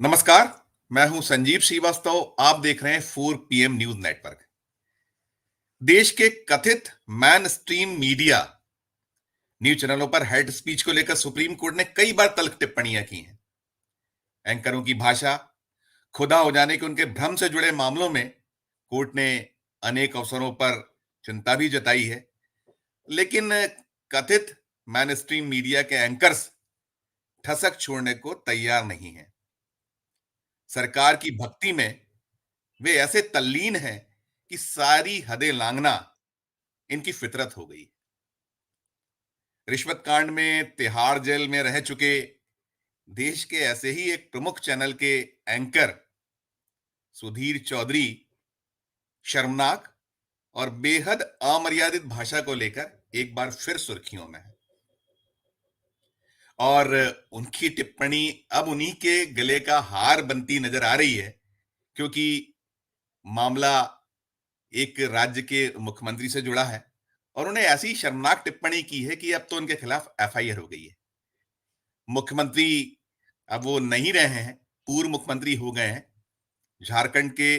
नमस्कार। मैं हूं संजीव श्रीवास्तव। आप देख रहे हैं 4 पीएम न्यूज नेटवर्क। देश के कथित मैन स्ट्रीम मीडिया न्यूज चैनलों पर हेड स्पीच को लेकर सुप्रीम कोर्ट ने कई बार तल्ख टिप्पणियां की हैं। एंकरों की भाषा, खुदा हो जाने के उनके भ्रम से जुड़े मामलों में कोर्ट ने अनेक अवसरों पर चिंता भी जताई है। लेकिन कथित मैन स्ट्रीम मीडिया के एंकर्स ठसक छोड़ने को तैयार नहीं है। सरकार की भक्ति में वे ऐसे तल्लीन हैं कि सारी हदें लांघना इनकी फितरत हो गई। रिश्वत कांड में तिहाड़ जेल में रह चुके देश के ऐसे ही एक प्रमुख चैनल के एंकर सुधीर चौधरी शर्मनाक और बेहद अमर्यादित भाषा को लेकर एक बार फिर सुर्खियों में है। और उनकी टिप्पणी अब उन्हीं के गले का हार बनती नजर आ रही है, क्योंकि मामला एक राज्य के मुख्यमंत्री से जुड़ा है और उन्हें ऐसी शर्मनाक टिप्पणी की है कि अब तो उनके खिलाफ एफआईआर हो गई है। मुख्यमंत्री अब वो नहीं रहे हैं, पूर्व मुख्यमंत्री हो गए हैं। झारखंड के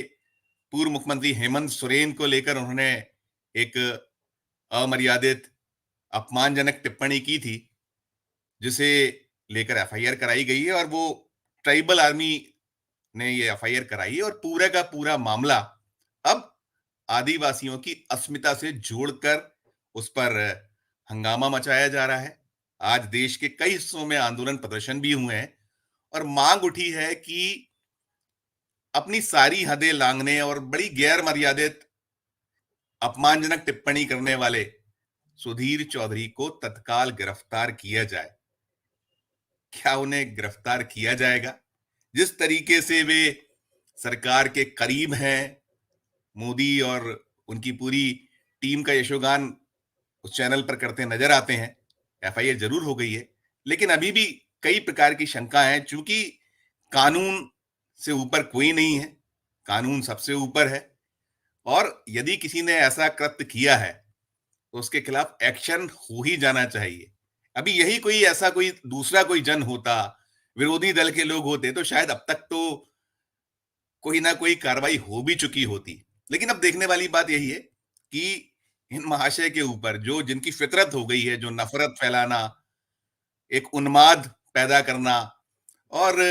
पूर्व मुख्यमंत्री हेमंत सोरेन को लेकर उन्होंने एक अमर्यादित अपमानजनक टिप्पणी की थी, जिसे लेकर एफआईआर कराई गई है और वो ट्राइबल आर्मी ने ये एफआईआर कराई है और पूरा का पूरा मामला अब आदिवासियों की अस्मिता से जोड़कर उस पर हंगामा मचाया जा रहा है। आज देश के कई हिस्सों में आंदोलन प्रदर्शन भी हुए हैं और मांग उठी है कि अपनी सारी हदें लांघने और बड़ी गैर मर्यादित अपमानजनक टिप्पणी करने वाले सुधीर चौधरी को तत्काल गिरफ्तार किया जाए। क्या उन्हें गिरफ्तार किया जाएगा? जिस तरीके से वे सरकार के करीब हैं, मोदी और उनकी पूरी टीम का यशोगान उस चैनल पर करते नजर आते हैं। एफआईआर जरूर हो गई है, लेकिन अभी भी कई प्रकार की शंका है। चूंकि कानून से ऊपर कोई नहीं है, कानून सबसे ऊपर है और यदि किसी ने ऐसा कृत्य किया है तो उसके खिलाफ एक्शन हो ही जाना चाहिए। अभी यही कोई ऐसा कोई दूसरा कोई जन होता, विरोधी दल के लोग होते, तो शायद अब तक तो कोई ना कोई कार्रवाई हो भी चुकी होती। लेकिन अब देखने वाली बात यही है कि इन महाशय के ऊपर जो जिनकी फितरत हो गई है, जो नफरत फैलाना, एक उन्माद पैदा करना और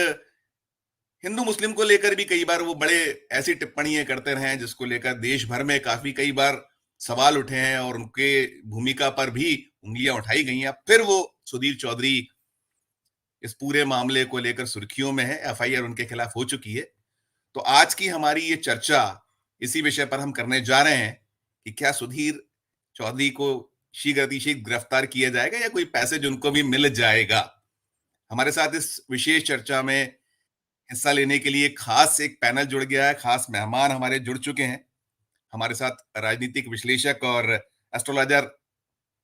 हिंदू मुस्लिम को लेकर भी कई बार वो बड़े ऐसी टिप्पणियां करते रहे हैं जिसको लेकर देश भर में काफी कई बार सवाल उठे हैं और उनके भूमिका पर भी उंगलियां उठाई गई हैं। फिर वो सुधीर चौधरी इस पूरे मामले को लेकर सुर्खियों में है, एफआईआर उनके खिलाफ हो चुकी है। तो आज की हमारी ये चर्चा इसी विषय पर हम करने जा रहे हैं कि क्या सुधीर चौधरी को शीघ्र अतिशीघ्र गिरफ्तार किया जाएगा या कोई पैसेज उनको भी मिल जाएगा। हमारे साथ इस विशेष चर्चा में हिस्सा लेने के लिए खास एक पैनल जुड़ गया है, खास मेहमान हमारे जुड़ चुके हैं। हमारे साथ राजनीतिक विश्लेषक और एस्ट्रोलॉजर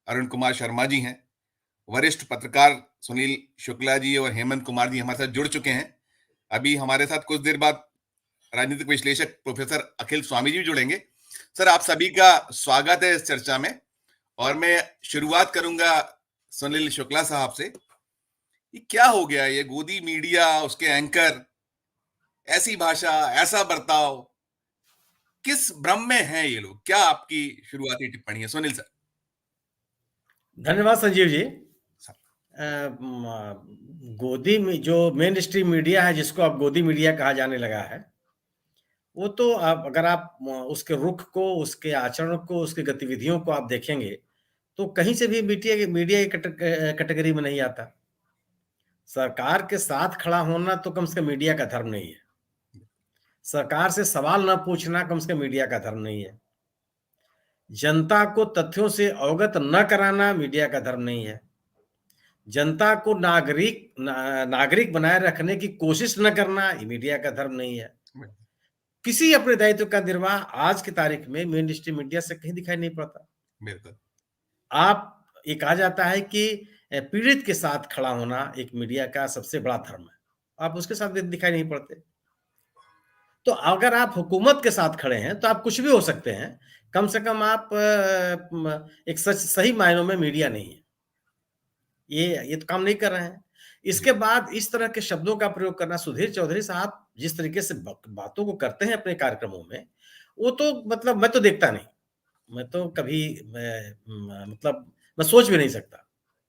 अरुण कुमार शर्मा जी हैं। वरिष्ठ पत्रकार सुनील शुक्ला जी और हेमंत कुमार जी हमारे साथ जुड़ चुके हैं। अभी हमारे साथ कुछ देर बाद राजनीतिक विश्लेषक प्रोफेसर अखिल स्वामी जी भी जुड़ेंगे। सर, आप सभी का स्वागत है इस चर्चा में और मैं शुरुआत करूंगा सुनील शुक्ला साहब से। ये क्या हो गया, ये गोदी मीडिया, उसके एंकर, ऐसी भाषा, ऐसा बर्ताव, किस भ्रम में हैं ये लोग? क्या आपकी शुरुआती टिप्पणी है सुनील सर? धन्यवाद संजीव जी। गोदी में जो मेन स्ट्रीम मीडिया है, जिसको अब गोदी मीडिया कहा जाने लगा है, वो तो आप अगर आप उसके रुख को, उसके आचरण को, उसकी गतिविधियों को आप देखेंगे, तो कहीं से भी मीडिया मीडिया की कैटेगरी में नहीं आता। सरकार के साथ खड़ा होना तो कम से कम मीडिया का धर्म नहीं है। सरकार से सवाल न पूछना कम से कम मीडिया का धर्म नहीं है। जनता को तथ्यों से अवगत न कराना मीडिया का धर्म नहीं है। जनता को नागरिक बनाए रखने की कोशिश न करना ये मीडिया का धर्म नहीं है। किसी अपने दायित्व का निर्वाह आज की तारीख में मेन स्ट्रीम मीडिया से कहीं दिखाई नहीं पड़ता। बिल्कुल। आप ये कहा जाता है कि पीड़ित के साथ खड़ा होना एक मीडिया का सबसे बड़ा धर्म है। आप उसके साथ दिखाई नहीं पड़ते। तो अगर आप हुकूमत के साथ खड़े हैं तो आप कुछ भी हो सकते हैं। कम से कम आप एक सही मायनों में मीडिया नहीं है। ये तो काम नहीं कर रहे हैं। इसके बाद इस तरह के शब्दों का प्रयोग करना, सुधीर चौधरी साहब जिस तरीके से बातों को करते हैं अपने कार्यक्रमों में, वो तो मतलब मैं तो देखता नहीं। मैं तो कभी मतलब मैं सोच भी नहीं सकता।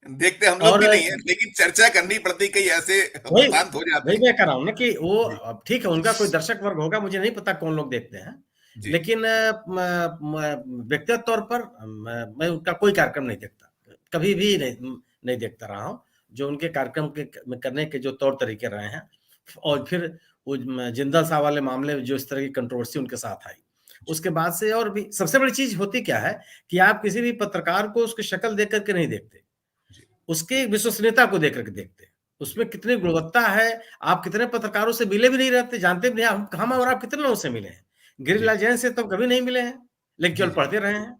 देखते हम लोग और भी नहीं है, लेकिन चर्चा करनी पड़ती, कई ऐसे वही वृतांत हो जाते वही हैं। मैं कह रहा हूँ ना कि वो जी, अब ठीक है, उनका कोई दर्शक वर्ग होगा, मुझे नहीं पता कौन लोग देखते हैं। जी, लेकिन व्यक्तिगत तौर पर मैं उनका कोई कार्यक्रम नहीं देखता। कभी भी नहीं देखता रहा हूँ। जो उनके कार्यक्रम के करने के जो तौर तरीके रहे हैं, और फिर वो जिंदल साहब वाले मामले में जो इस तरह की कंट्रोवर्सी उनके साथ आई, जी, उसके बाद से और भी सबसे बड़ी चीज होती क्या है कि आप किसी भी पत्रकार को उसकी शक्ल देख करके नहीं देखते, जी, उसकी विश्वसनीयता को देख करके देखते हैं। जी, उसमें कितनी गुणवत्ता है, आप कितने पत्रकारों से मिले भी नहीं रहते, जानते भी नहीं, हम और जी, आप कितने लोगों से मिले हैं। जी, गिरिराज जैन से तो कभी नहीं मिले हैं, लेकिन जी, केवल जी, पढ़ते रहे हैं।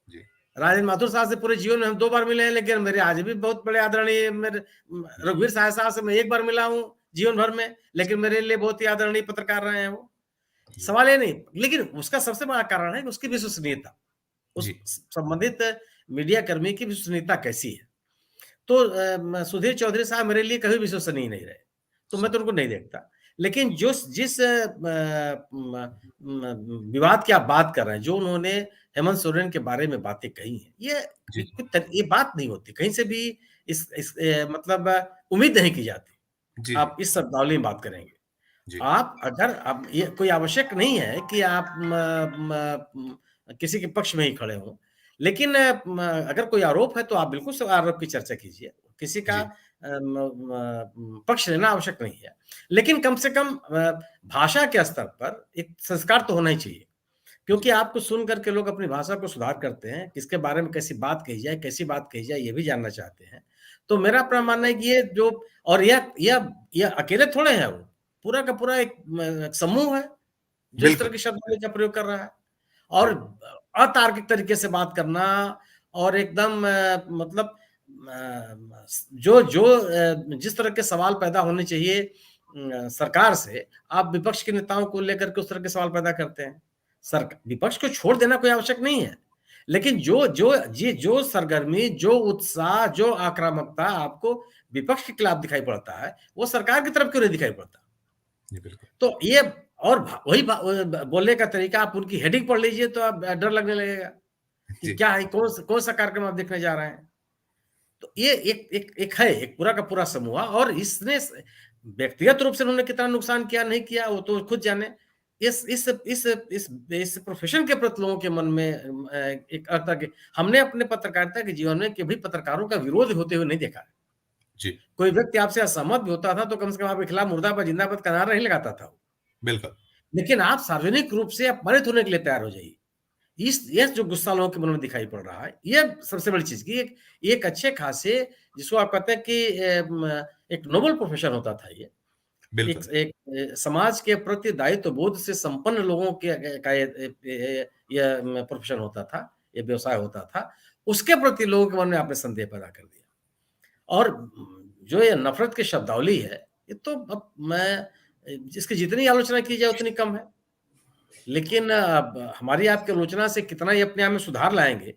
जी, राजेंद्र माथुर साहब से पूरे जीवन में हम 2 बार मिले हैं, लेकिन मेरे आज भी बहुत बड़े आदरणीय मेरे जी, रघुवीर सहाय साहब से मैं 1 बार मिला हूँ जीवन भर में, लेकिन मेरे लिए बहुत ही आदरणीय पत्रकार रहे हैं वो। जी, सवाल ये नहीं, लेकिन उसका सबसे बड़ा कारण है कि उसकी विश्वसनीयता, उस जी, संबंधित मीडिया कर्मी की विश्वसनीयता कैसी है। तो सुधीर चौधरी साहब मेरे लिए कभी विश्वसनीय नहीं रहे, तो मैं जी, तो उनको नहीं देखता। लेकिन जो जिस विवाद की आप बात कर रहे हैं, जो उन्होंने हेमंत सोरेन के बारे में बातें कही हैं, जी, जी, ये बात नहीं होती। कहीं से भी इस मतलब उम्मीद नहीं की जाती। जी, जी, आप इस शब्दावली में बात करेंगे। जी, आप अगर अब ये कोई आवश्यक नहीं है कि आप किसी के पक्ष में ही खड़े हों। लेकिन अगर कोई आरोप है तो आप बिल्कुल उस आरोप की चर्चा कीजिए। किसी का जी, पक्ष लेना आवश्यक नहीं है। लेकिन कम से कम भाषा के स्तर पर एक संस्कार तो होना ही चाहिए। क्योंकि आपको सुन कर के लोग अपनी भाषा को सुधार करते हैं, किसके बारे में कैसी बात कही जाए, कैसी बात कही जाए, ये भी जानना चाहते हैं। तो मेरा अपना मानना है कि ये जो, और यह अकेले थोड़े हैं वो, पूरा का पूरा एक समूह है, जो इस तरह बिल्कुल, के शब्दावली का प्रयोग कर रहा है। और जी, अतार्किक तरीके से बात करना, और एकदम मतलब जो जो जिस तरह के सवाल पैदा होने चाहिए सरकार से, आप विपक्ष के नेताओं को लेकर के उस तरह के सवाल पैदा करते हैं। विपक्ष को छोड़ देना कोई आवश्यक नहीं है। लेकिन जो सरगर्मी, जो उत्साह, जो आक्रामकता आपको विपक्ष के खिलाफ दिखाई पड़ता है, वो सरकार की तरफ क्यों नहीं दिखाई पड़ता? जी, बिल्कुल, तो ये, और वही बोलने का तरीका, आप उनकी हेडिंग पढ़ लीजिए तो आप डर लगने लगेगा कि जी, क्या है, कौन सा कार्यक्रम आप देखने जा रहे हैं। तो ये एक है, एक पूरा का पूरा समूह, और इसने व्यक्तिगत रूप से उन्होंने कितना नुकसान किया नहीं किया वो तो खुद जाने। इस प्रोफेशन के प्रति लोगों के मन में एक अर्थ था कि हमने अपने पत्रकारिता के जीवन में कभी पत्रकारों का विरोध होते हुए नहीं देखा है। जी, कोई व्यक्ति आपसे असहमत भी होता था तो कम से कम आपके खिलाफ मुर्दाबाद जिंदाबाद का नारा नहीं लगाता था। बिल्कुल, लेकिन आप सार्वजनिक रूप से अपमानित होने के लिए तैयार हो जाइए। इस ये जो गुस्सा लोगों के मन में दिखाई पड़ रहा है, ये सबसे बड़ी चीज़ कि एक एक अच्छे खासे, जिसको आप कहते हैं कि एक नोबल प्रोफ़ेशन होता था ये। एक बिल्कुल, एक समाज के प्रति दायित्व बोध से संपन्न लोगों के का ये प्रोफ़ेशन होता था, ये व्यवसाय होता था। उसके प्रति लोगों के मन में आपने संदेह पैदा कर दिया। और जो ये नफ़रत की शब्दावली है, ये तो अब इसकी जितनी आलोचना की जाए उतनी कम है। लेकिन अब हमारी आपकी आलोचना से कितना ये अपने आप में सुधार लाएँगे,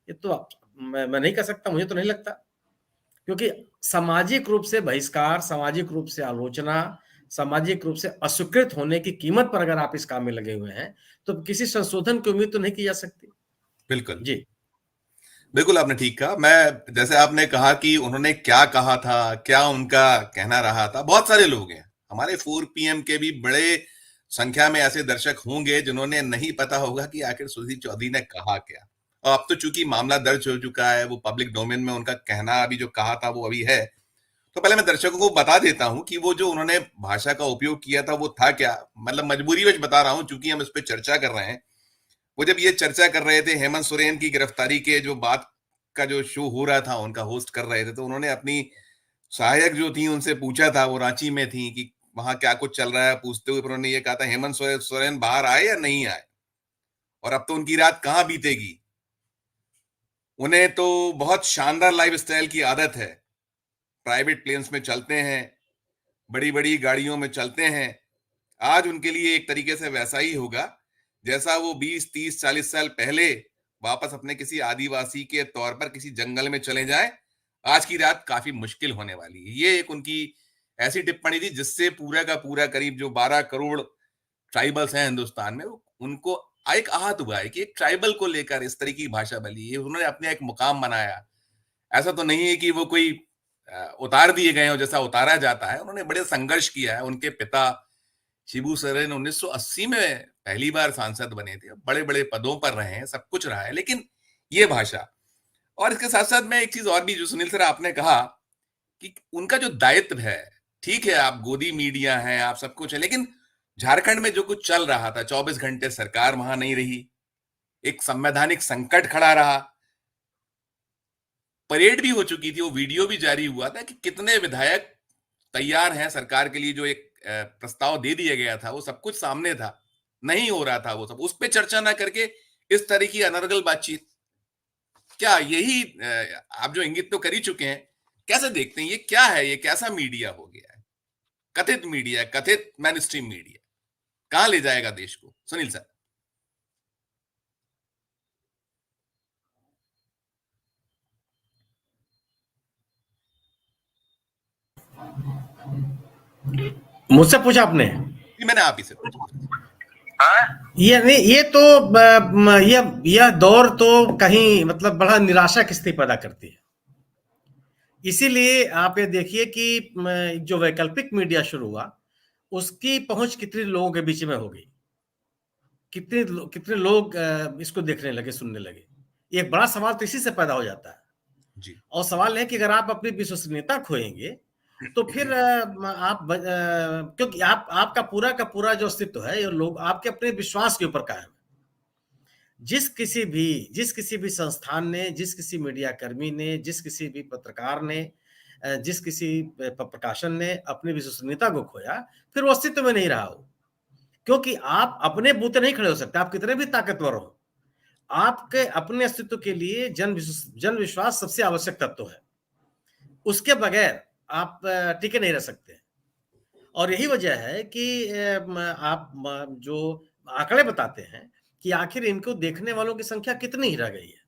ये तो मैं नहीं कह सकता, मुझे तो नहीं लगता। क्योंकि सामाजिक रूप से बहिष्कार, सामाजिक रूप से आलोचना, सामाजिक रूप से अस्वीकृत होने की कीमत पर अगर आप इस काम में लगे हुए हैं, तो किसी संशोधन की उम्मीद तो नहीं की जा सकती। बिल्कुल। जी, बिल्कुल, आपने ठीक कहा। मैं जैसे आपने कहा कि उन्होंने क्या कहा था, क्या उनका कहना रहा था, बहुत सारे लोग हैं। हमारे 4 पीएम के भी बड़े संख्या में ऐसे दर्शक होंगे जिन्होंने नहीं पता होगा कि आखिर सुधीर चौधरी ने कहा क्या। और अब तो चूँकि मामला दर्ज हो चुका है, वो पब्लिक डोमेन में उनका कहना अभी जो कहा था वो अभी है। तो पहले मैं दर्शकों को बता देता हूँ कि वो जो उन्होंने भाषा का उपयोग किया था वो था क्या? मतलब मजबूरीवश बता रहा हूँ चूँकि हम इस पे चर्चा कर रहे हैं। वो जब ये चर्चा कर रहे थे हेमंत सोरेन की गिरफ्तारी के जो बात का जो शो हो रहा था, उनका होस्ट कर रहे थे, तो उन्होंने अपनी सहायक जो थी उनसे पूछा था, वो रांची में थी, कि वहाँ क्या कुछ चल रहा है? पूछते हुए उन्होंने ये कहा था, हेमंत सोरेन बाहर आए या नहीं आए? और अब तो उनकी रात कहाँ बीतेगी? उन्हें तो बहुत शानदार लाइफ़स्टाइल की आदत है। प्राइवेट प्लेन्स में चलते हैं, बड़ी-बड़ी गाड़ियों में चलते हैं। आज उनके लिए एक तरीके से वैसा ही होगा, जैसा वो 20, 30, 40 साल पहले वापस अपने किसी आदिवासी के तौर पर किसी जंगल में चले जाएँ, आज की रात काफी मुश्किल होने वाली है। ये एक उनकी ऐसी टिप्पणी थी जिससे पूरा का पूरा करीब जो 12 करोड़ ट्राइबल्स हैं हिंदुस्तान में, उनको एक आहत हुआ है कि एक ट्राइबल को लेकर इस तरह की भाषा बोली है। उन्होंने अपने एक मुकाम बनाया। ऐसा तो नहीं है कि वो कोई उतार दिए गए हो जैसा उतारा जाता है। उन्होंने बड़े संघर्ष किया है। उनके पिता शिबू सोरेन 1980 में पहली बार सांसद बने थे। बड़े बड़े पदों पर रहे हैं, सब कुछ रहा है, लेकिन ये भाषा। और इसके साथ साथ मैं एक चीज और भी, जो सुनील सर आपने कहा कि उनका जो दायित्व है, ठीक है आप गोदी मीडिया हैं, आप सब कुछ है, लेकिन झारखंड में जो कुछ चल रहा था, 24 घंटे सरकार वहां नहीं रही, एक संवैधानिक संकट खड़ा रहा, परेड भी हो चुकी थी, वो वीडियो भी जारी हुआ था कि कितने विधायक तैयार हैं सरकार के लिए, जो एक प्रस्ताव दे दिया गया था वो सब कुछ सामने था, नहीं हो रहा था वो सब, उस पर चर्चा ना करके इस तरह की अनर्गल बातचीत। क्या यही आप जो इंगित तो कर ही चुके हैं, कैसे देखते हैं ये क्या है, ये कैसा मीडिया हो गया है, कथित मीडिया, कथित मैन स्ट्रीम मीडिया, कहां ले जाएगा देश को, सुनील सर? मुझसे पूछा आपने? जी मैंने आप ही से पूछा। ये नहीं, ये तो यह दौर तो कहीं मतलब बड़ा निराशा की स्थिति पैदा करती है। इसीलिए आप ये देखिए कि जो वैकल्पिक मीडिया शुरू हुआ, उसकी पहुंच कितने लोगों के बीच में हो गई, कितने लोग इसको देखने लगे, सुनने लगे। एक बड़ा सवाल तो इसी से पैदा हो जाता है। जी और सवाल है कि अगर आप अपनी विश्वसनीयता खोएंगे तो फिर क्योंकि आपका पूरा का पूरा जो अस्तित्व है, ये लोग आपके अपने विश्वास के ऊपर कायम है। जिस किसी भी संस्थान ने, जिस किसी मीडिया कर्मी ने, जिस किसी भी पत्रकार ने, जिस किसी प्रकाशन ने अपनी विश्वसनीयता को खोया, फिर वो अस्तित्व में नहीं रहा हो। क्योंकि आप अपने बूते नहीं खड़े हो सकते, आप कितने भी ताकतवर हो, आपके अपने अस्तित्व के लिए जन विश्वास सबसे आवश्यक तत्व है। उसके बगैर आप टिके नहीं रह सकते। और यही वजह है कि आप जो आंकड़े बताते हैं कि आखिर इनको देखने वालों की संख्या कितनी ही रह गई है,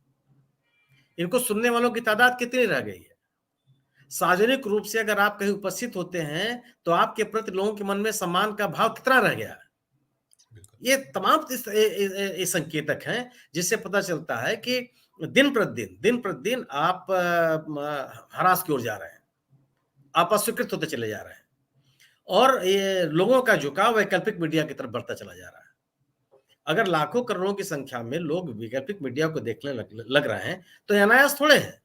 इनको सुनने वालों की तादाद कितनी रह गई है। सार्वजनिक रूप से अगर आप कहीं उपस्थित होते हैं तो आपके प्रति लोगों के मन में सम्मान का भाव कितना रह गया है। ये तमाम इस संकेतक हैं जिससे पता चलता है कि दिन प्रतिदिन आप ह्रास की ओर जा रहे हैं, आप अस्वीकृत होते चले जा रहे हैं, और ये लोगों का झुकाव वैकल्पिक मीडिया की तरफ बढ़ता चला जा रहा है। अगर लाखों करोड़ों की संख्या में लोग वैकल्पिक मीडिया को देखने लग रहे हैं तो अनायास थोड़े है।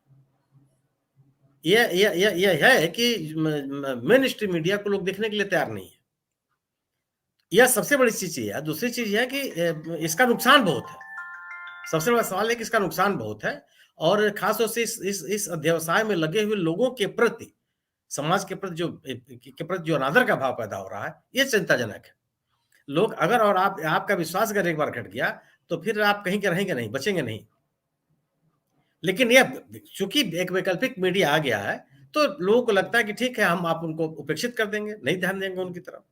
यह है कि मेन स्ट्रीम मीडिया को लोग देखने के लिए तैयार नहीं है। यह सबसे बड़ी चीज है। दूसरी चीज है कि इसका नुकसान बहुत है। सबसे बड़ा सवाल है कि इसका नुकसान बहुत है, और खासतौर से इस अध्यवसाय में लगे हुए लोगों के प्रति, समाज के प्रति जो अनादर का भाव पैदा हो रहा है, ये चिंताजनक है। लोग अगर, और आपका विश्वास अगर एक बार घट गया तो फिर आप कहीं के रहेंगे नहीं, बचेंगे नहीं। लेकिन यह चूंकि एक वैकल्पिक मीडिया आ गया है तो लोगों को लगता है कि ठीक है, हम आप उनको उपेक्षित कर देंगे, नहीं ध्यान देंगे उनकी तरफ।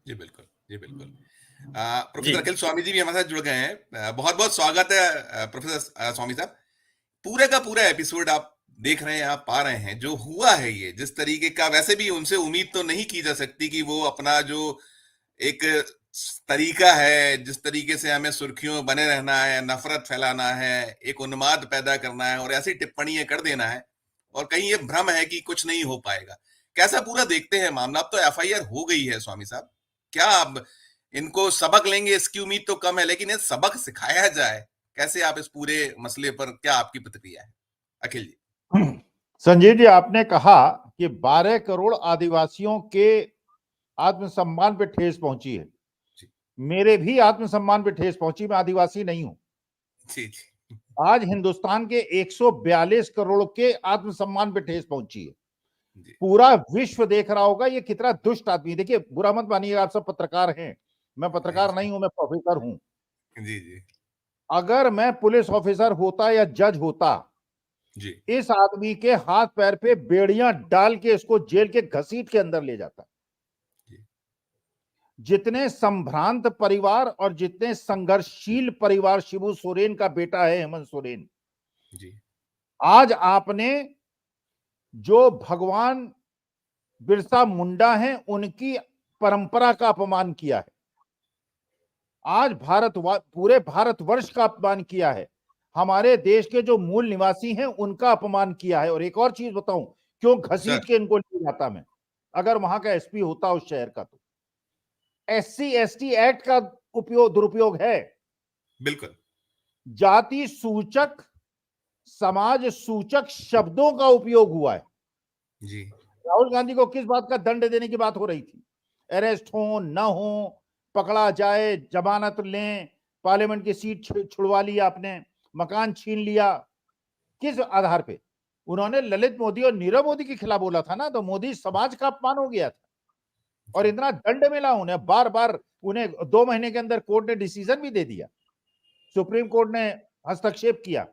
जी बिल्कुल, जी बिल्कुल। जी। प्रोफेसर अखिल स्वामी जी भी हमारे साथ जुड़ गए हैं। बहुत बहुत स्वागत है प्रोफेसर स्वामी साहब। पूरे का पूरा एपिसोड आप देख रहे हैं, आप पा रहे हैं जो हुआ है, ये जिस तरीके का, वैसे भी उनसे उम्मीद तो नहीं की जा सकती कि वो अपना जो एक तरीका है, जिस तरीके से हमें सुर्खियों में बने रहना है, नफरत फैलाना है, एक उन्माद पैदा करना है और ऐसी टिप्पणियां कर देना है, और कहीं ये भ्रम है कि कुछ नहीं हो पाएगा। कैसा पूरा देखते हैं मामला? अब तो एफआईआर हो गई है स्वामी साहब, क्या अब इनको सबक लेंगे इसकी उम्मीद तो कम है, लेकिन ये सबक सिखाया जाए कैसे? आप इस पूरे मसले पर क्या आपकी प्रतिक्रिया है अखिल जी? संजय जी, आपने कहा कि 12 करोड़ आदिवासियों के आत्मसम्मान पे ठेस पहुंची है। जी मेरे भी आत्मसम्मान पे ठेस पहुंची, मैं आदिवासी नहीं हूं। जी जी आज हिंदुस्तान के 142 करोड़ के आत्मसम्मान पे ठेस पहुंची है। जी पूरा विश्व देख रहा होगा ये कितना दुष्ट आदमी है। देखिए, बुरा मत मानिएगा, आप सब पत्रकार हैं, मैं पत्रकार नहीं हूं, मैं प्रोफेसर हूं। जी जी अगर मैं पुलिस ऑफिसर होता या जज होता, जी इस आदमी के हाथ पैर पे बेड़ियां डाल के इसको जेल के घसीट के अंदर ले जाता। जी जितने संभ्रांत परिवार और जितने संघर्षशील परिवार, शिबू सोरेन का बेटा है हेमंत सोरेन, जी आज आपने जो भगवान बिरसा मुंडा हैं उनकी परंपरा का अपमान किया है। आज पूरे भारतवर्ष का अपमान किया है। हमारे देश के जो मूल निवासी हैं उनका अपमान किया है। और एक और चीज बताऊं, क्यों घसीट के इनको ले जाता मैं, अगर वहां का एसपी होता उस शहर का, तो SC/ST एक्ट का दुरुपयोग है। बिल्कुल। जाति सूचक, समाज सूचक शब्दों का उपयोग हुआ है। जी। राहुल गांधी को किस बात का दंड देने की बात हो रही थी? अरेस्ट हो न हो, पकड़ा जाए, जमानत लें, पार्लियामेंट की सीट छुड़वा ली आपने, मकान छीन लिया, किस आधार पे? उन्होंने ललित मोदी और नीरव मोदी के खिलाफ बोला था ना, तो मोदी समाज का अपमान हो गया था और इतना दंड मिला उन्हें, बार बार उन्हें 2 महीने के अंदर कोर्ट ने डिसीजन भी दे दिया, सुप्रीम कोर्ट ने हस्तक्षेप किया।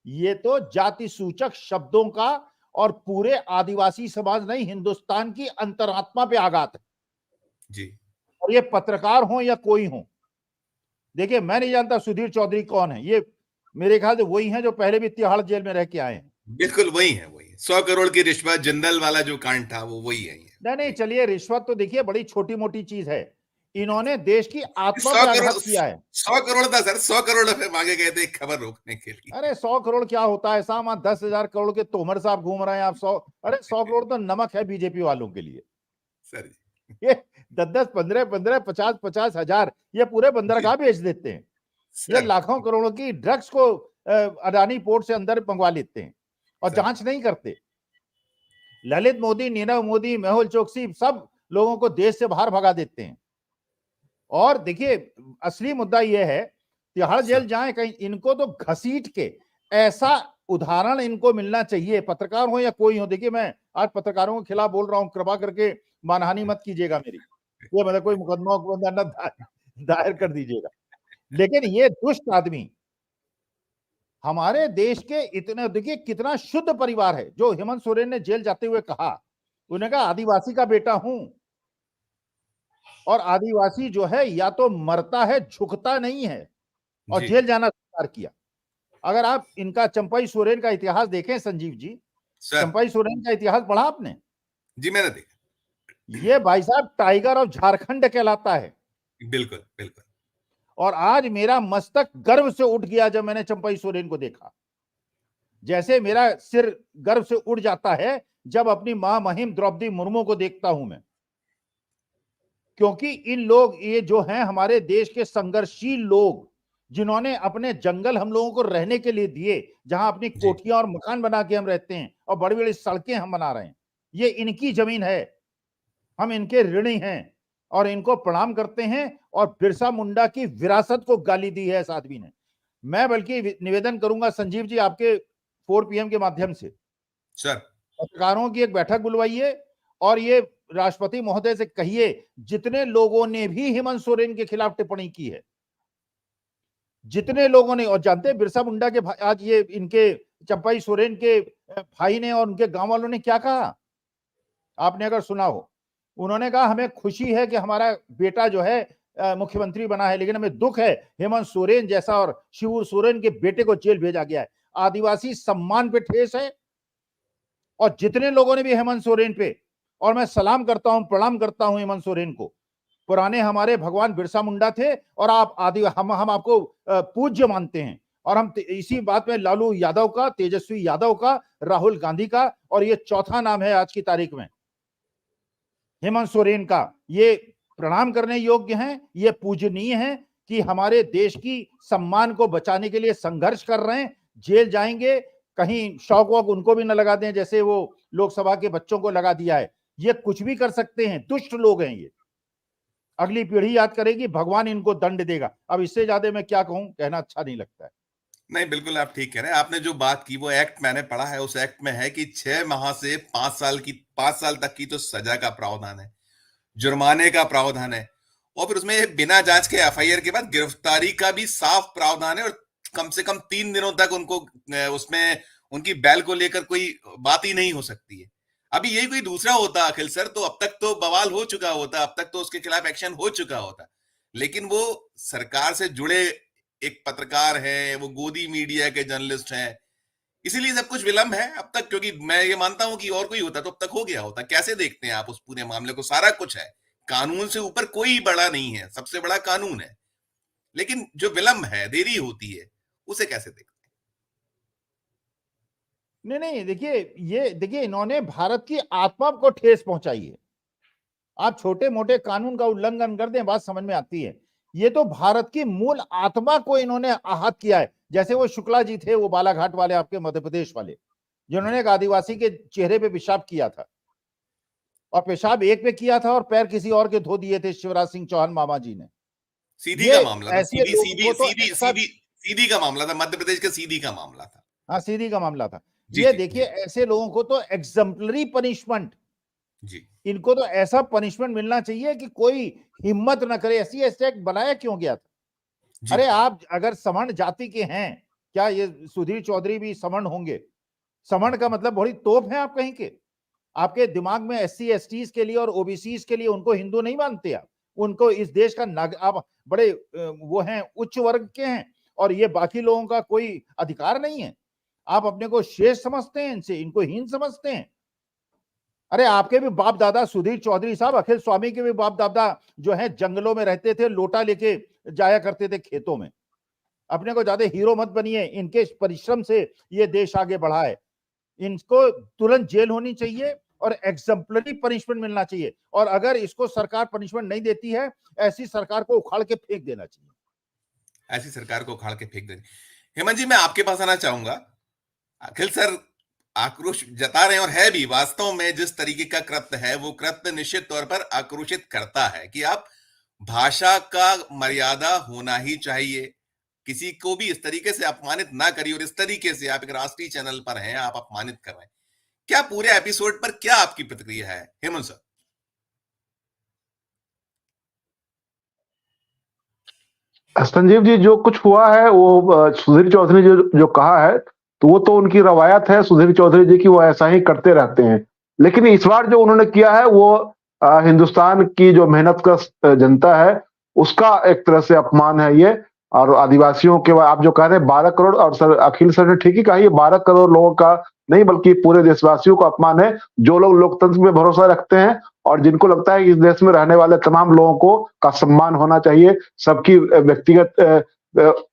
ये तो जाति सूचक शब्दों का और पूरे आदिवासी समाज नहीं, हिंदुस्तान की अंतरात्मा पे आघात है जी। और ये पत्रकार हो या कोई हो, देखिए मैं नहीं जानता सुधीर चौधरी कौन है, ये मेरे ख्याल से वही हैं जो पहले भी तिहाड़ जेल में रह के आए हैं। बिल्कुल वही है, वही 100 करोड़ की रिश्वत, जिंदल वाला जो कांड था वो वही है। नहीं, चलिए रिश्वत तो देखिए बड़ी छोटी मोटी चीज है, इन्होंने देश की आत्मा 100 पे करोड़, आघात किया है। 100 करोड़ था सर, 100 करोड़ रुपए मांगे गए थे एक खबर रोकने के लिए। अरे 100 करोड़ क्या होता है साहब, 10,000 करोड़ के तोमर साहब घूम रहे हैं, आप 100, अरे 100 करोड़ तो नमक है बीजेपी वालों के लिए। सर ये 10-10, 15-15, 50-50 हजार ये पूरे बंदरगाह बेच देते हैं। ये लाखों करोड़ों की ड्रग्स को अडानी पोर्ट से अंदर मंगवा लेते हैं और जांच नहीं करते। ललित मोदी, नीरव मोदी, मेहुल चोकसी सब लोगों को देश से बाहर भगा देते हैं। और देखिए असली मुद्दा यह है, तिहाड़ जेल जाए कहीं, इनको तो घसीट के, ऐसा उदाहरण इनको मिलना चाहिए, पत्रकार हो या कोई हो। देखिए मैं आज पत्रकारों के खिलाफ बोल रहा हूं, कृपा करके मानहानि मत कीजिएगा मेरी, ये मतलब कोई मुकदमा दायर कर दीजिएगा, लेकिन ये दुष्ट आदमी हमारे देश के इतने, देखिए कितना शुद्ध परिवार है। जो हेमंत सोरेन ने जेल जाते हुए कहा, उन्होंने कहा आदिवासी का बेटा हूं, और आदिवासी जो है या तो मरता है, झुकता नहीं है, और जेल जाना स्वीकार किया। अगर आप इनका चंपाई सोरेन का इतिहास देखें संजीव जी, चंपाई सोरेन का इतिहास पढ़ा आपने? जी मैंने देखा। ये भाई साहब टाइगर ऑफ झारखंड कहलाता है। बिल्कुल बिल्कुल। और आज मेरा मस्तक गर्व से उठ गया जब मैंने चंपाई सोरेन को देखा, जैसे मेरा सिर गर्व से उठ जाता है जब अपनी मां महिम द्रौपदी मुर्मू को देखता हूं मैं, क्योंकि इन लोग ये जो हैं हमारे देश के संघर्षशील लोग, जिन्होंने अपने जंगल हम लोगों को रहने के लिए दिए, जहां अपनी कोठियां और मकान बना के हम रहते हैं और बड़ी बड़ी सड़कें हम बना रहे हैं, ये इनकी जमीन है, हम इनके ऋणी हैं और इनको प्रणाम करते हैं। और बिरसा मुंडा की विरासत को गाली दी है इस आदमी ने। मैं बल्कि निवेदन करूंगा संजीव जी आपके 4 PM के माध्यम से, सर पत्रकारों की एक बैठक बुलवाइए और ये राष्ट्रपति महोदय से कहिए, जितने लोगों ने भी हेमंत सोरेन के खिलाफ टिप्पणी की है, जितने लोगों ने, और जानते हैं बिरसा मुंडा के आज ये इनके चंपाई सोरेन के भाई ने और उनके गांव वालों ने क्या कहा, आपने अगर सुना हो, उन्होंने कहा हमें खुशी है कि हमारा बेटा जो है मुख्यमंत्री बना है, लेकिन हमें दुख है हेमंत सोरेन जैसा और शिबू सोरेन के बेटे को जेल भेजा गया है। आदिवासी सम्मान पे ठेस है। और जितने लोगों ने भी हेमंत सोरेन पे, और मैं सलाम करता हूं, प्रणाम करता हूं हेमंत सोरेन को, पुराने हमारे भगवान बिरसा मुंडा थे और आप हम आपको पूज्य मानते हैं। और हम इसी बात में लालू यादव का, तेजस्वी यादव का, राहुल गांधी का, और ये चौथा नाम है आज की तारीख में हेमंत सोरेन का, ये प्रणाम करने योग्य हैं, ये पूजनीय हैं कि हमारे देश की सम्मान को बचाने के लिए संघर्ष कर रहे हैं। जेल जाएंगे, कहीं शौक वौक उनको भी न लगा दें जैसे वो लोकसभा के बच्चों को लगा दिया है। ये कुछ भी कर सकते हैं, दुष्ट लोग हैं ये। अगली पीढ़ी याद करेगी, भगवान इनको दंड देगा। अब इससे ज्यादा मैं क्या कहूं, कहना अच्छा नहीं लगता है। नहीं बिल्कुल आप ठीक कह रहे हैं। आपने जो बात की वो एक्ट मैंने पढ़ा है, उस एक्ट में है कि 6 माह से 5 साल तक की तो सजा का प्रावधान है, जुर्माने का प्रावधान है, और फिर उसमें बिना जांच के FIR के बाद गिरफ्तारी का भी साफ प्रावधान है, और कम से कम 3 दिनों तक उनको उसमें उनकी बैल को लेकर कोई बात ही नहीं हो सकती है। अभी यही कोई दूसरा होता अखिल सर, तो अब तक तो बवाल हो चुका होता, अब तक तो उसके खिलाफ एक्शन हो चुका होता, लेकिन वो सरकार से जुड़े एक पत्रकार है, वो गोदी मीडिया के जर्नलिस्ट हैं, इसीलिए सब कुछ विलंब है अब तक, क्योंकि मैं ये मानता हूं कि और कोई होता तो अब तक हो गया होता। कैसे देखते हैं आप उस पूरे मामले को? सारा कुछ है, कानून से ऊपर कोई बड़ा नहीं है, सबसे बड़ा कानून है, लेकिन जो विलंब है, देरी होती है, उसे कैसे देखते नहीं नहीं, देखिए इन्होंने भारत की आत्मा को ठेस पहुंचाई है। आप छोटे मोटे कानून का उल्लंघन कर दें, बात समझ में आती है। ये तो भारत की मूल आत्मा को इन्होंने आहत किया है। जैसे वो शुक्ला जी थे, वो बालाघाट वाले, आपके मध्य प्रदेश वाले, जिन्होंने एक आदिवासी के चेहरे पे पेशाब किया था, और पेशाब एक पे किया था और पैर किसी और के धो दिए थे शिवराज सिंह चौहान मामा जी ने। सीधी का मामला था, ऐसे सीधी लोगों को तो सीधी ऐसा, सीधी सीधी का मामला था, मध्य प्रदेश का सीधी का मामला था। हाँ सीधी का मामला था। जी ये जी देखिए, जी ऐसे लोगों को तो एग्जाम्पलरी पनिशमेंट, जी इनको तो ऐसा पनिशमेंट मिलना चाहिए कि कोई हिम्मत न करे। SC ST एक्ट बनाया क्यों गया था? जी। अरे आप अगर सवर्ण जाति के हैं, क्या ये सुधीर चौधरी भी सवर्ण होंगे? सवर्ण का मतलब बड़ी तोप है आप कहीं के? आपके दिमाग में SC STs के लिए और OBCs के लिए उनको हिंदू नहीं मानते आप? उनको इस देश का आप बड़े वो हैं, उच्च वर्ग के हैं, और ये बाकी लोगों का कोई अधिकार नहीं है। आप अपने को शेष समझते हैं, इनसे इनको हीन समझते हैं। अरे आपके भी बाप दादा सुधीर चौधरी साहब, अखिल स्वामी के भी बाप दादा जो है जंगलों में रहते थे, लोटा लेके जाया करते थे खेतों में। अपने को ज्यादा हीरो मत बनिए, इनके परिश्रम से ये देश आगे बढ़ा है। इनको तुरंत जेल होनी चाहिए और एग्जाम्पलरी पनिशमेंट मिलना चाहिए। और अगर इसको सरकार पनिशमेंट नहीं देती है, ऐसी सरकार को उखाड़ के फेंक देना चाहिए। ऐसी सरकार को उखाड़ के फेंक देनी। हेमंत जी, मैं आपके पास आना चाहूंगा। अखिल सर आक्रोश जता रहे हैं, और है भी वास्तव में, जिस तरीके का कृत्य है वो कृत्य निश्चित तौर पर आक्रोशित करता है कि आप भाषा का मर्यादा होना ही चाहिए, किसी को भी इस तरीके से अपमानित ना करिए, और इस तरीके से आप एक राष्ट्रीय चैनल पर हैं, आप अपमानित कर रहे हैं। क्या पूरे एपिसोड पर क्या आपकी प्रतिक्रिया है हेमंत सर? संजीव जी, जो कुछ हुआ है वो सुधीर चौधरी जो जो कहा है, तो वो तो उनकी रवायत है सुधीर चौधरी जी की, वो ऐसा ही करते रहते हैं। लेकिन इस बार जो उन्होंने किया है वो हिंदुस्तान की जो मेहनत का जनता है उसका एक तरह से अपमान है ये। और आदिवासियों के आप जो कह रहे हैं 12 करोड़, और सर अखिल सर ने ठीक ही कहा, ये 12 करोड़ लोगों का नहीं बल्कि पूरे देशवासियों का अपमान है, जो लोग लोकतंत्र में भरोसा रखते हैं और जिनको लगता है कि इस देश में रहने वाले तमाम लोगों को का सम्मान होना चाहिए। सबकी व्यक्तिगत,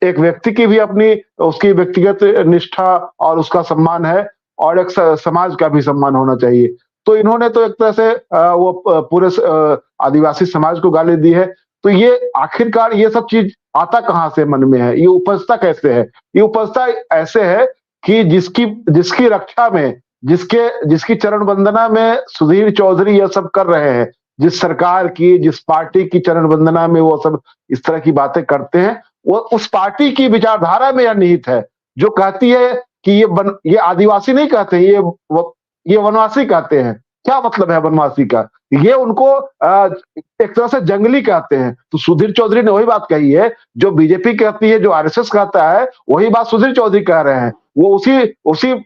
एक व्यक्ति की भी अपनी उसकी व्यक्तिगत निष्ठा और उसका सम्मान है, और एक समाज का भी सम्मान होना चाहिए। तो इन्होंने तो एक तरह से वो पूरे आदिवासी समाज को गाली दी है। तो ये आखिरकार ये सब चीज आता कहां से मन में है, ये उपजता कैसे है? ये उपजता ऐसे है कि जिसकी रक्षा में, जिसकी चरण वंदना में सुधीर चौधरी ये सब कर रहे हैं, जिस सरकार की, जिस पार्टी की चरण वंदना में वो सब इस तरह की बातें करते हैं, वो उस पार्टी की विचारधारा में यह निहित है, जो कहती है कि ये आदिवासी नहीं कहते, ये वनवासी कहते हैं। क्या मतलब है वनवासी का? ये उनको एक तरह से जंगली कहते हैं। तो सुधीर चौधरी ने वही बात कही है जो बीजेपी कहती है, जो RSS कहता है, वही बात सुधीर चौधरी कह रहे हैं। वो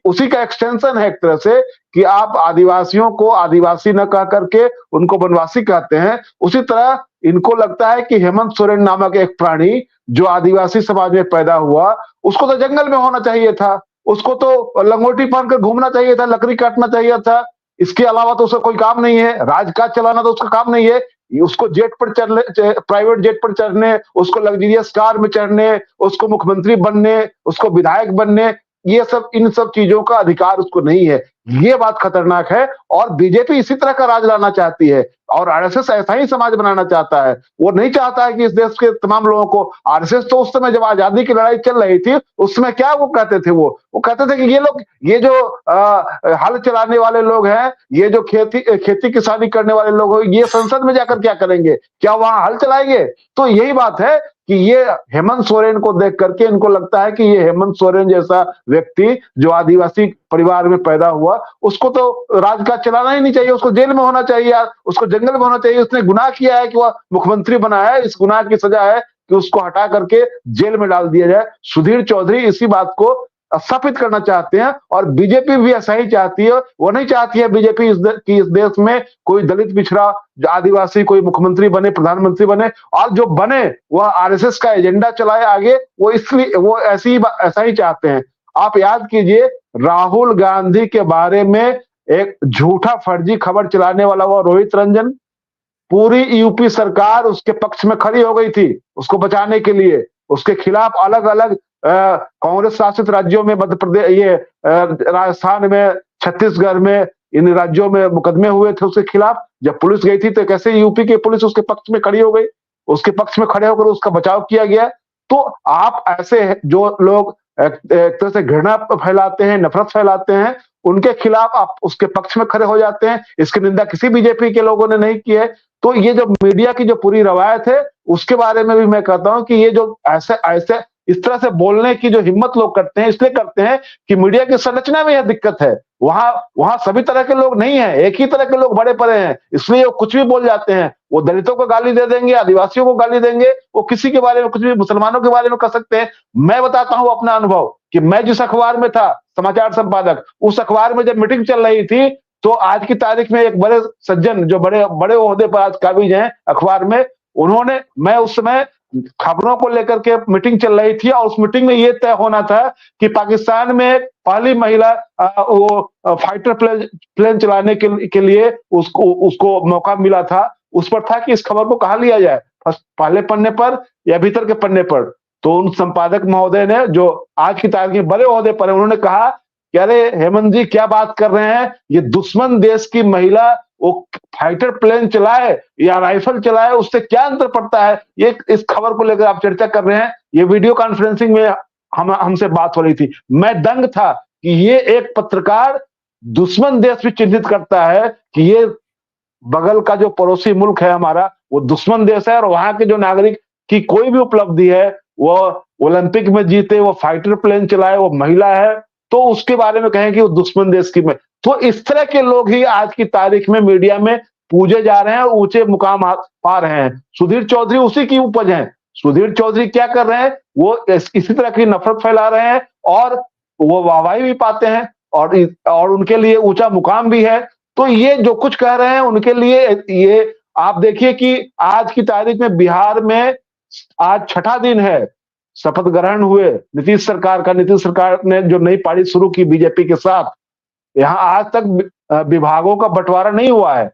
उसी का एक्सटेंशन है एक तरह से, कि आप आदिवासियों को आदिवासी न कह करके उनको वनवासी कहते हैं। उसी तरह इनको लगता है कि हेमंत सोरेन नामक एक प्राणी जो आदिवासी समाज में पैदा हुआ, उसको तो जंगल में होना चाहिए था, उसको तो लंगोटी पहनकर घूमना चाहिए था, लकड़ी काटना चाहिए था। इसके अलावा तो उसका कोई काम नहीं है, राजकाज चलाना तो उसका काम नहीं है। उसको जेट पर चढ़ने, प्राइवेट जेट पर चढ़ने, उसको लग्जरियस कार में चढ़ने, उसको मुख्यमंत्री बनने, उसको विधायक बनने, ये सब, इन सब चीजों का अधिकार उसको नहीं है। ये बात खतरनाक है। और बीजेपी इसी तरह का राज लाना चाहती है, और RSS ऐसा ही समाज बनाना चाहता है। वो नहीं चाहता है कि इस देश के तमाम लोगों को, RSS तो उस समय जब आजादी की लड़ाई चल रही थी, उस समय क्या वो कहते थे, वो कहते थे कि ये लोग, ये जो हल चलाने वाले लोग हैं, ये जो खेती किसानी करने वाले लोग हैं, ये संसद में जाकर क्या करेंगे? क्या वहां हल चलाएंगे? तो यही बात है कि ये हेमंत सोरेन को देख करके इनको लगता है कि ये हेमंत सोरेन जैसा व्यक्ति जो आदिवासी परिवार में पैदा हुआ, उसको तो राजकाज चलाना ही नहीं चाहिए, उसको जेल में होना चाहिए यार, उसको जंगल में होना चाहिए। उसने गुनाह किया है कि वह मुख्यमंत्री बना है, इस गुनाह की सजा है कि उसको हटा करके जेल में डाल दिया जाए। सुधीर चौधरी इसी बात को स्थापित करना चाहते हैं, और बीजेपी भी ऐसा ही चाहती है। वो नहीं चाहती है बीजेपी इस देश में कोई दलित, पिछड़ा, आदिवासी कोई मुख्यमंत्री बने, प्रधानमंत्री बने, और जो बने वह RSS का एजेंडा चलाए आगे। वो इसलिए वो ऐसा ही चाहते हैं। आप याद कीजिए राहुल गांधी के बारे में एक झूठा फर्जी खबर चलाने वाला वो रोहित रंजन, पूरी यूपी सरकार उसके पक्ष में खड़ी हो गई थी उसको बचाने के लिए। उसके खिलाफ अलग अलग कांग्रेस शासित राज्यों में, मध्य प्रदेश, ये राजस्थान में, छत्तीसगढ़ में, इन राज्यों में मुकदमे हुए थे उसके खिलाफ। जब पुलिस गई थी तो कैसे यूपी की पुलिस उसके पक्ष में खड़ी हो गई, उसके पक्ष में खड़े होकर उसका बचाव किया गया। तो आप ऐसे जो लोग एक तरह से घृणा फैलाते हैं, नफरत फैलाते हैं, उनके खिलाफ आप उसके पक्ष में खड़े हो जाते हैं। इसकी निंदा किसी बीजेपी के लोगों ने नहीं की है। तो ये जो मीडिया की जो पूरी रवायत है उसके बारे में भी मैं कहता हूं कि ये जो ऐसे ऐसे इस तरह से बोलने की जो हिम्मत लोग करते हैं, इसलिए करते हैं कि मीडिया की संरचना में यह दिक्कत है। वहां सभी तरह के लोग नहीं है, एक ही तरह के लोग बड़े पड़े हैं, इसलिए वो कुछ भी बोल जाते हैं। वो दलितों को गाली दे देंगे, आदिवासियों को गाली देंगे, वो किसी के बारे में कुछ भी, मुसलमानों के बारे में कर सकते हैं। मैं बताता हूं अपना अनुभव कि मैं जिस अखबार में था समाचार संपादक, उस अखबार में जब मीटिंग चल रही थी तो आज की तारीख में एक बड़े सज्जन जो बड़े बड़े ओहदे पर आज काबिज हैं अखबार में, मैं उस समय खबरों को लेकर के मीटिंग चल रही थी और उस मीटिंग में यह तय होना था कि पाकिस्तान में पहली महिला वो फाइटर प्लेन चलाने के लिए उसको मौका मिला था। उस पर था कि इस खबर को कहाँ लिया जाए, पहले पन्ने पर या भीतर के पन्ने पर। तो उन संपादक महोदय ने, जो आज की तारीख में बड़े ओहदे पर है, उन्होंने कहा कि अरे हेमंत जी क्या बात कर रहे हैं, ये दुश्मन देश की महिला वो फाइटर प्लेन चलाए या राइफल चलाए, उससे क्या अंतर पड़ता है। ये इस खबर को लेकर आप चर्चा कर रहे हैं। ये वीडियो कॉन्फ्रेंसिंग में हमसे बात हो रही थी। मैं दंग था कि ये एक पत्रकार दुश्मन देश भी चिन्हित करता है कि ये बगल का जो पड़ोसी मुल्क है हमारा, वो दुश्मन देश है और वहां के जो नागरिक की कोई भी उपलब्धि है, वो ओलंपिक में जीते, वो फाइटर प्लेन चलाए, वो महिला है, तो उसके बारे में कहें कि वो दुश्मन देश की में। तो इस तरह के लोग ही आज की तारीख में मीडिया में पूजे जा रहे हैं, ऊंचे मुकाम पा रहे हैं। सुधीर चौधरी उसी की उपज है। सुधीर चौधरी क्या कर रहे हैं, वो इसी तरह की नफरत फैला रहे हैं और वो वाहवाही भी पाते हैं और उनके लिए ऊंचा मुकाम भी है। तो ये जो कुछ कह रहे हैं उनके लिए, ये आप देखिए कि आज की तारीख में बिहार में आज छठा दिन है शपथ ग्रहण हुए नीतीश सरकार ने जो नई पारी शुरू की बीजेपी के साथ। यहां आज तक विभागों का बंटवारा नहीं हुआ है।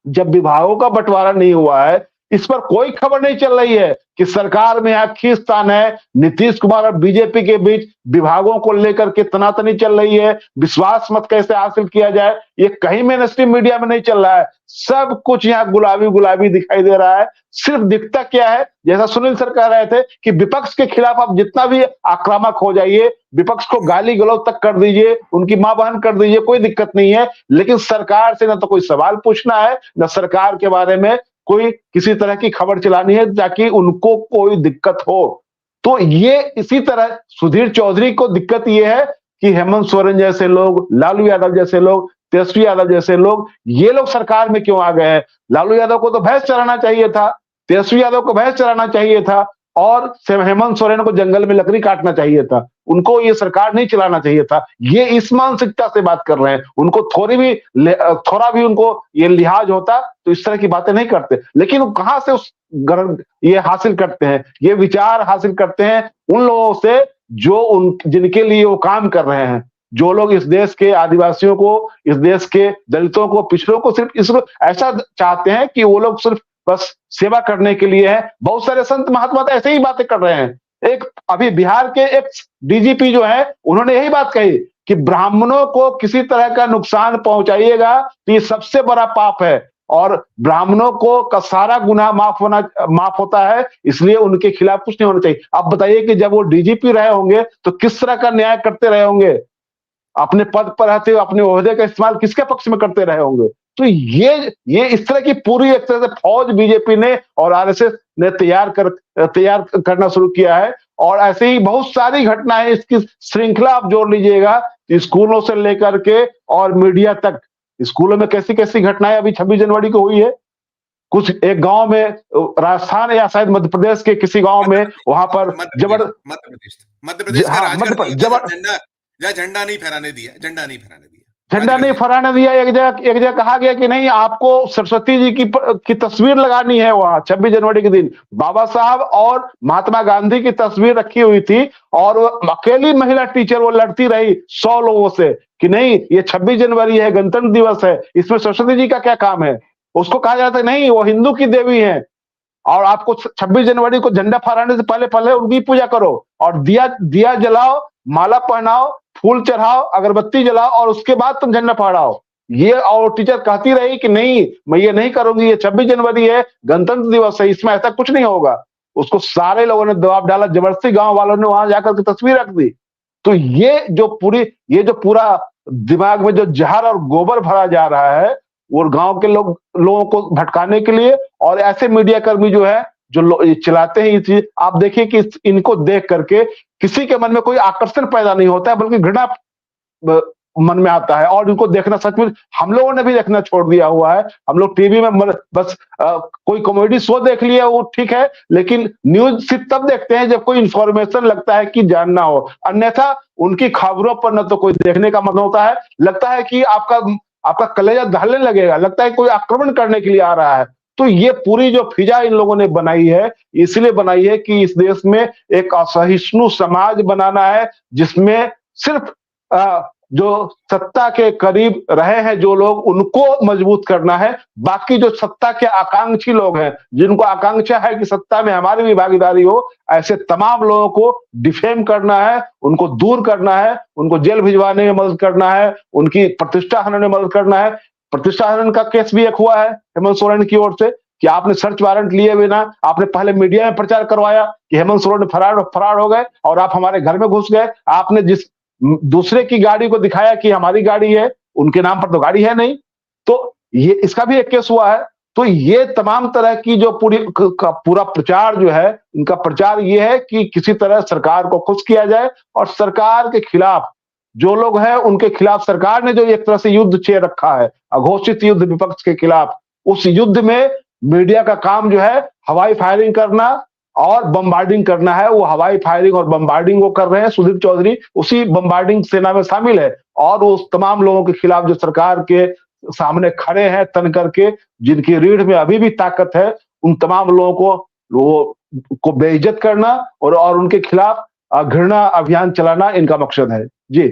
जब विभागों का बंटवारा नहीं हुआ है, इस पर कोई खबर नहीं चल रही है कि सरकार में यहाँ खींचतान है, नीतीश कुमार और बीजेपी के बीच विभागों को लेकर के तनातनी चल रही है, विश्वास मत कैसे हासिल किया जाए, ये कहीं मेन स्ट्रीम मीडिया में नहीं चल रहा है। सब कुछ यहाँ गुलाबी गुलाबी दिखाई दे रहा है। सिर्फ दिखता क्या है, जैसा सुनील सर कह रहे थे कि विपक्ष के खिलाफ आप जितना भी आक्रामक हो जाइए, विपक्ष को गाली गलौज तक कर दीजिए, उनकी मां बहन कर दीजिए, कोई दिक्कत नहीं है, लेकिन सरकार से ना तो कोई सवाल पूछना है, ना सरकार के बारे में कोई किसी तरह की खबर चलानी है ताकि उनको कोई दिक्कत हो। तो ये इसी तरह सुधीर चौधरी को दिक्कत ये है कि हेमंत सोरेन जैसे लोग, लालू यादव जैसे लोग, तेजस्वी यादव जैसे लोग, ये लोग सरकार में क्यों आ गए हैं। लालू यादव को तो भैंस चराना चाहिए था, तेजस्वी यादव को भैंस चराना चाहिए था और हेमंत सोरेन को जंगल में लकड़ी काटना चाहिए था। उनको ये सरकार नहीं चलाना चाहिए था। ये इस मानसिकता से बात कर रहे हैं। उनको थोड़ा भी उनको ये लिहाज होता तो इस तरह की बातें नहीं करते। लेकिन कहां से ये हासिल करते हैं, ये विचार हासिल करते हैं उन लोगों से जो जिनके लिए वो काम कर रहे हैं, जो लोग इस देश के आदिवासियों को, इस देश के दलितों को, पिछड़ों को सिर्फ इसको ऐसा चाहते हैं कि वो लोग सिर्फ बस सेवा करने के लिए है। बहुत सारे संत महात्मा तो ऐसे ही बातें कर रहे हैं। एक अभी बिहार के एक डीजीपी जो है, उन्होंने यही बात कही कि ब्राह्मणों को किसी तरह का नुकसान पहुंचाइएगा तो ये सबसे बड़ा पाप है और ब्राह्मणों को का सारा गुनाह माफ होता है, इसलिए उनके खिलाफ कुछ नहीं होना चाहिए। आप बताइए कि जब वो डीजीपी रहे होंगे तो किस तरह का न्याय करते रहे होंगे, अपने पद पर रहते हुए अपने ओहदे का इस्तेमाल किसके पक्ष में करते रहे होंगे। तो ये इस तरह की पूरी एक तरह से फौज बीजेपी ने और आरएसएस ने तैयार करना शुरू किया है। और ऐसे ही बहुत सारी घटनाएं, इसकी श्रृंखला आप जोड़ लीजिएगा, स्कूलों से लेकर के और मीडिया तक। स्कूलों में कैसी कैसी घटनाएं अभी 26 जनवरी को हुई है। कुछ एक गांव में, राजस्थान या शायद मध्य प्रदेश के किसी गांव में, वहां पर मध्य प्रदेश का झंडा नहीं फहराने दिया, झंडा नहीं फहराने दिया। एक जगह कहा गया कि नहीं, आपको सरस्वती जी की तस्वीर लगानी है वहां 26 जनवरी के दिन। बाबा साहब और महात्मा गांधी की तस्वीर रखी हुई थी और वो अकेली महिला टीचर वो लड़ती रही 100 लोगों से कि नहीं, ये 26 जनवरी है, गणतंत्र दिवस है, इसमें सरस्वती जी का क्या काम है। उसको कहा जाता है नहीं, वो हिंदू की देवी है और आपको 26 जनवरी को झंडा फहराने से पहले पहले उनकी पूजा करो और दिया जलाओ, माला पहनाओ, फूल चढ़ाओ, अगरबत्ती जलाओ और उसके बाद तुम झंडा फहराओ। ये और टीचर कहती रही कि नहीं, मैं ये नहीं करूंगी, ये 26 जनवरी है, गणतंत्र दिवस है, इसमें ऐसा कुछ नहीं होगा। उसको सारे लोगों ने दबाव डाला, जबरदस्ती गांव वालों ने वहां जाकर के तस्वीर रख दी। तो ये जो पूरा दिमाग में जो जहर और गोबर भरा जा रहा है वो गांव के लोगों को भटकाने के लिए, और ऐसे मीडिया कर्मी जो है जो चलाते हैं ये चीज, आप देखिए कि इनको देख करके किसी के मन में कोई आकर्षण पैदा नहीं होता है, बल्कि घृणा मन में आता है। और इनको देखना सचमुच हम लोगों ने भी देखना छोड़ दिया हुआ है। हम लोग टीवी में बस कोई कॉमेडी शो देख लिया वो ठीक है, लेकिन न्यूज सिर्फ तब देखते हैं जब कोई इंफॉर्मेशन लगता है कि जानना हो, अन्यथा उनकी खबरों पर न तो कोई देखने का मन होता है, लगता है कि आपका कलेजा दहलने लगेगा, लगता है कोई आक्रमण करने के लिए आ रहा है। तो ये पूरी जो फिजा इन लोगों ने बनाई है, इसलिए बनाई है कि इस देश में एक असहिष्णु समाज बनाना है, जिसमें सिर्फ जो सत्ता के करीब रहे हैं जो लोग, उनको मजबूत करना है। बाकी जो सत्ता के आकांक्षी लोग हैं, जिनको आकांक्षा है कि सत्ता में हमारी भी भागीदारी हो, ऐसे तमाम लोगों को डिफेम करना है, उनको दूर करना है, उनको जेल भिजवाने में मदद करना है, उनकी प्रतिष्ठा हनन में मदद करना है। प्रतिष्ठा हनन का केस भी एक हुआ है हेमंत सोरेन की ओर से कि आपने सर्च वारंट लिए बिना आपने पहले मीडिया में प्रचार करवाया कि हेमंत सोरेन फरार हो गए और आप हमारे घर में घुस गए। आपने जिस दूसरे की गाड़ी को दिखाया कि हमारी गाड़ी है, उनके नाम पर तो गाड़ी है नहीं, तो ये इसका भी एक केस हुआ है। तो ये तमाम तरह की जो पूरा प्रचार जो है, इनका प्रचार ये है कि किसी तरह सरकार को खुश किया जाए और सरकार के खिलाफ जो लोग हैं उनके खिलाफ सरकार ने जो एक तरह से युद्ध छेड़ रखा है, अघोषित युद्ध विपक्ष के खिलाफ, उस युद्ध में मीडिया का काम जो है हवाई फायरिंग करना और बम्बार्डिंग करना है। वो हवाई फायरिंग और बम्बार्डिंग वो कर रहे हैं। सुदीप चौधरी उसी बम्बार्डिंग सेना में शामिल है और उस तमाम लोगों के खिलाफ जो सरकार के सामने खड़े हैं तन करके, जिनकी रीढ़ में अभी भी ताकत है, उन तमाम लोगों को बेइज्जत करना और उनके खिलाफ घृणा अभियान चलाना इनका मकसद है। जी,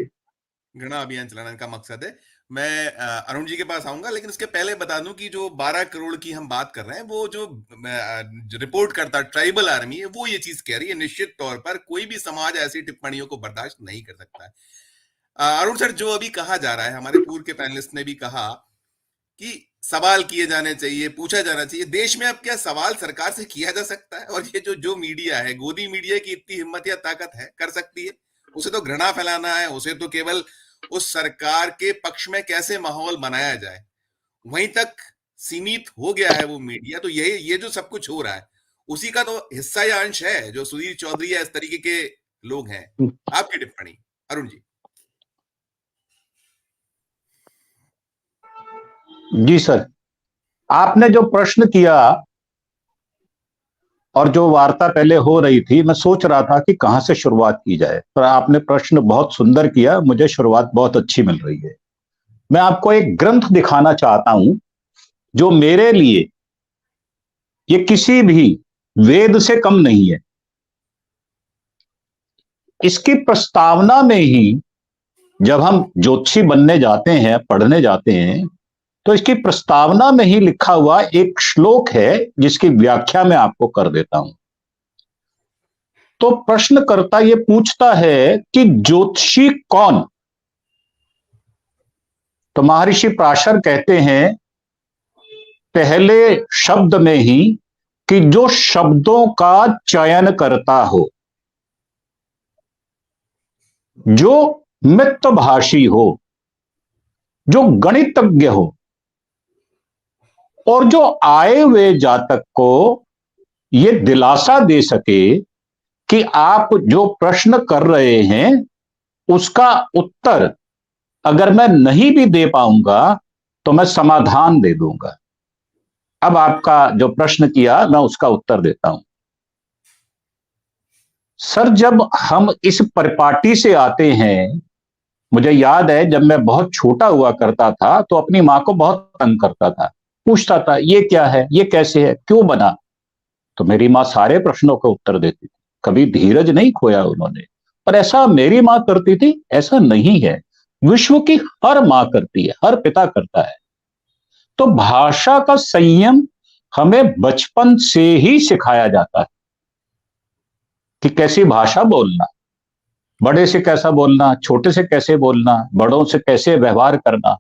घृणा अभियान चलाने का मकसद है। मैं अरुण जी के पास आऊंगा, लेकिन उसके पहले बता दूं कि जो 12 करोड़ की हम बात कर रहे हैं, वो जो रिपोर्ट करता ट्राइबल आर्मी है, वो ये चीज कह रही है निश्चित तौर पर कोई भी समाज ऐसी टिप्पणियों को बर्दाश्त नहीं कर सकता है। अरुण सर, जो अभी कहा जा रहा है, हमारे पूर्व के पैनलिस्ट ने भी कहा कि सवाल किए जाने चाहिए, पूछा जाना चाहिए। देश में अब क्या सवाल सरकार से किया जा सकता है? और ये जो मीडिया है, गोदी मीडिया की इतनी हिम्मत या ताकत है, कर सकती है? उसे तो घृणा फैलाना है, उसे तो केवल उस सरकार के पक्ष में कैसे माहौल बनाया जाए, वहीं तक सीमित हो गया है वो मीडिया। तो ये जो सब कुछ हो रहा है, उसी का तो हिस्सा या अंश है जो सुधीर चौधरी या इस तरीके के लोग हैं। आपकी टिप्पणी अरुण जी। जी सर, आपने जो प्रश्न किया और जो वार्ता पहले हो रही थी, मैं सोच रहा था कि कहां से शुरुआत की जाए, पर आपने प्रश्न बहुत सुंदर किया, मुझे शुरुआत बहुत अच्छी मिल रही है। मैं आपको एक ग्रंथ दिखाना चाहता हूं जो मेरे लिए ये किसी भी वेद से कम नहीं है। इसकी प्रस्तावना में ही जब हम ज्योतिषी बनने जाते हैं, पढ़ने जाते हैं, तो इसकी प्रस्तावना में ही लिखा हुआ एक श्लोक है जिसकी व्याख्या मैं आपको कर देता हूं। तो प्रश्नकर्ता ये पूछता है कि ज्योतिषी कौन? तो महर्षि पराशर कहते हैं पहले शब्द में ही कि जो शब्दों का चयन करता हो, जो मितभाषी हो, जो गणितज्ञ हो, और जो आए हुए जातक को ये दिलासा दे सके कि आप जो प्रश्न कर रहे हैं उसका उत्तर अगर मैं नहीं भी दे पाऊंगा तो मैं समाधान दे दूंगा। अब आपका जो प्रश्न किया, मैं उसका उत्तर देता हूं। सर, जब हम इस परिपाटी से आते हैं मुझे याद है जब मैं बहुत छोटा हुआ करता था तो अपनी माँ को बहुत तंग करता था, पूछता था ये क्या है, ये कैसे है, क्यों बना। तो मेरी माँ सारे प्रश्नों का उत्तर देती थी, कभी धीरज नहीं खोया उन्होंने। पर ऐसा मेरी माँ करती थी ऐसा नहीं है, विश्व की हर माँ करती है, हर पिता करता है। तो भाषा का संयम हमें बचपन से ही सिखाया जाता है कि कैसी भाषा बोलना, बड़े से कैसा बोलना, छोटे से कैसे बोलना, बड़ों से कैसे व्यवहार करना।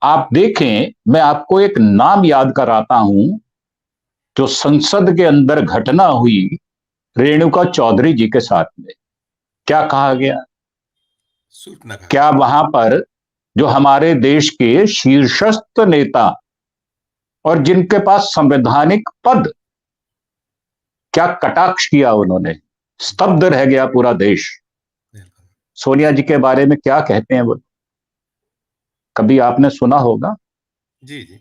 आप देखें, मैं आपको एक नाम याद कराता हूं जो संसद के अंदर घटना हुई रेणुका चौधरी जी के साथ में। क्या कहा गया, सूचना क्या वहां पर जो हमारे देश के शीर्षस्थ नेता और जिनके पास संवैधानिक पद, क्या कटाक्ष किया उन्होंने, स्तब्ध रह गया पूरा देश। सोनिया जी के बारे में क्या कहते हैं वो, कभी आपने सुना होगा। जी जी।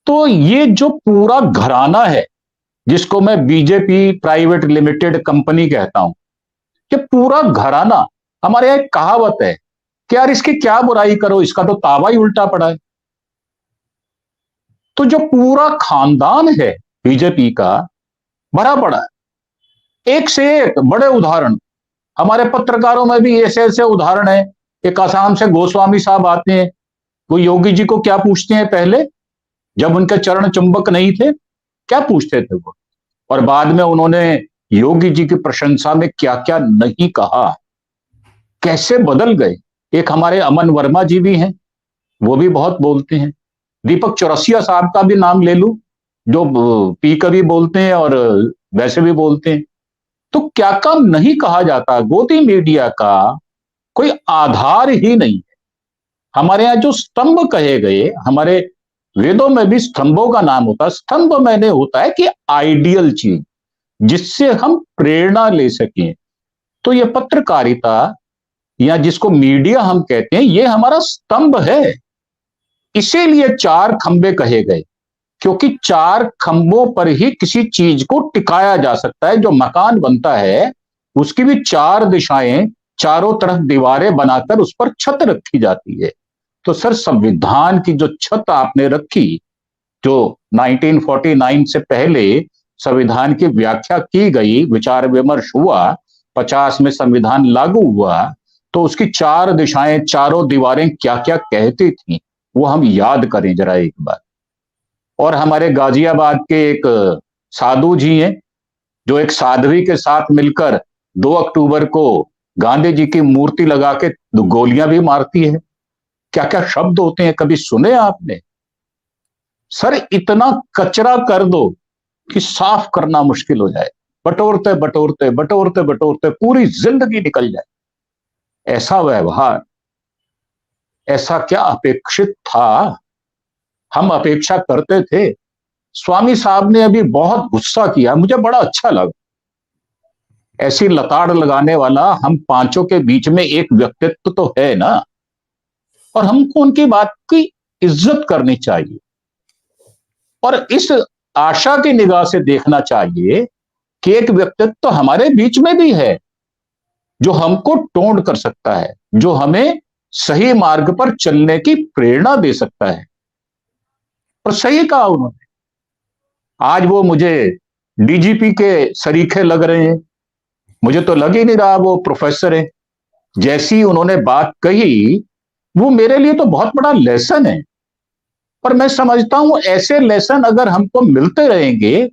तो ये जो पूरा घराना है जिसको मैं बीजेपी प्राइवेट लिमिटेड कंपनी कहता हूं, ये पूरा घराना, हमारे यहां एक कहावत है कि यार इसकी क्या बुराई करो, इसका तो तावा ही उल्टा पड़ा है। तो जो पूरा खानदान है बीजेपी का भरा पड़ा है, एक से एक बड़े उदाहरण हमारे पत्रकारों में भी ऐसे ऐसे उदाहरण है। एक आसाम से गोस्वामी साहब आते हैं, वो योगी जी को क्या पूछते हैं पहले, जब उनके चरण चुंबक नहीं थे, क्या पूछते थे वो, और बाद में उन्होंने योगी जी की प्रशंसा में क्या क्या नहीं कहा, कैसे बदल गए। एक हमारे अमन वर्मा जी भी हैं, वो भी बहुत बोलते हैं। दीपक चौरसिया साहब का भी नाम ले लूं, जो पी कभी बोलते हैं और वैसे भी बोलते हैं। तो क्या काम नहीं कहा जाता। गोदी मीडिया का कोई आधार ही नहीं है। हमारे यहां जो स्तंभ कहे गए, हमारे वेदों में भी स्तंभों का नाम होता है। स्तंभ मैंने होता है कि आइडियल चीज जिससे हम प्रेरणा ले सकें। तो ये पत्रकारिता या जिसको मीडिया हम कहते हैं, ये हमारा स्तंभ है। इसीलिए चार खंबे कहे गए, क्योंकि चार खंभों पर ही किसी चीज को टिकाया जा सकता है। जो मकान बनता है उसकी भी चार दिशाएं, चारों तरफ दीवारें बनाकर उस पर छत रखी जाती है। तो सर, संविधान की जो छत आपने रखी, जो 1949 से पहले संविधान की व्याख्या की गई, विचार विमर्श हुआ, 50 में संविधान लागू हुआ, तो उसकी चार दिशाएं, चारों दीवारें क्या क्या कहती थी वो हम याद करें जरा एक बार। और हमारे गाजियाबाद के एक साधु जी हैं जो एक साध्वी के साथ मिलकर 2 अक्टूबर को गांधी जी की मूर्ति लगा के गोलियां भी मारती है। क्या क्या शब्द होते हैं, कभी सुने आपने? सर, इतना कचरा कर दो कि साफ करना मुश्किल हो जाए, बटोरते बटोरते बटोरते बटोरते पूरी जिंदगी निकल जाए। ऐसा व्यवहार, ऐसा क्या अपेक्षित था? हम अपेक्षा करते थे। स्वामी साहब ने अभी बहुत गुस्सा किया, मुझे बड़ा अच्छा लगा। ऐसी लताड़ लगाने वाला हम पांचों के बीच में एक व्यक्तित्व तो है ना, और हमको उनकी बात की इज्जत करनी चाहिए और इस आशा की निगाह से देखना चाहिए कि एक व्यक्तित्व तो हमारे बीच में भी है जो हमको टोंड कर सकता है, जो हमें सही मार्ग पर चलने की प्रेरणा दे सकता है। और सही कहा उन्होंने। आज वो मुझे डीजीपी के सरीखे लग रहे हैं, मुझे तो लग ही नहीं रहा वो प्रोफेसर है। जैसी उन्होंने बात कही वो मेरे लिए तो बहुत बड़ा लेसन है। पर मैं समझता हूं ऐसे लेसन अगर हमको मिलते रहेंगे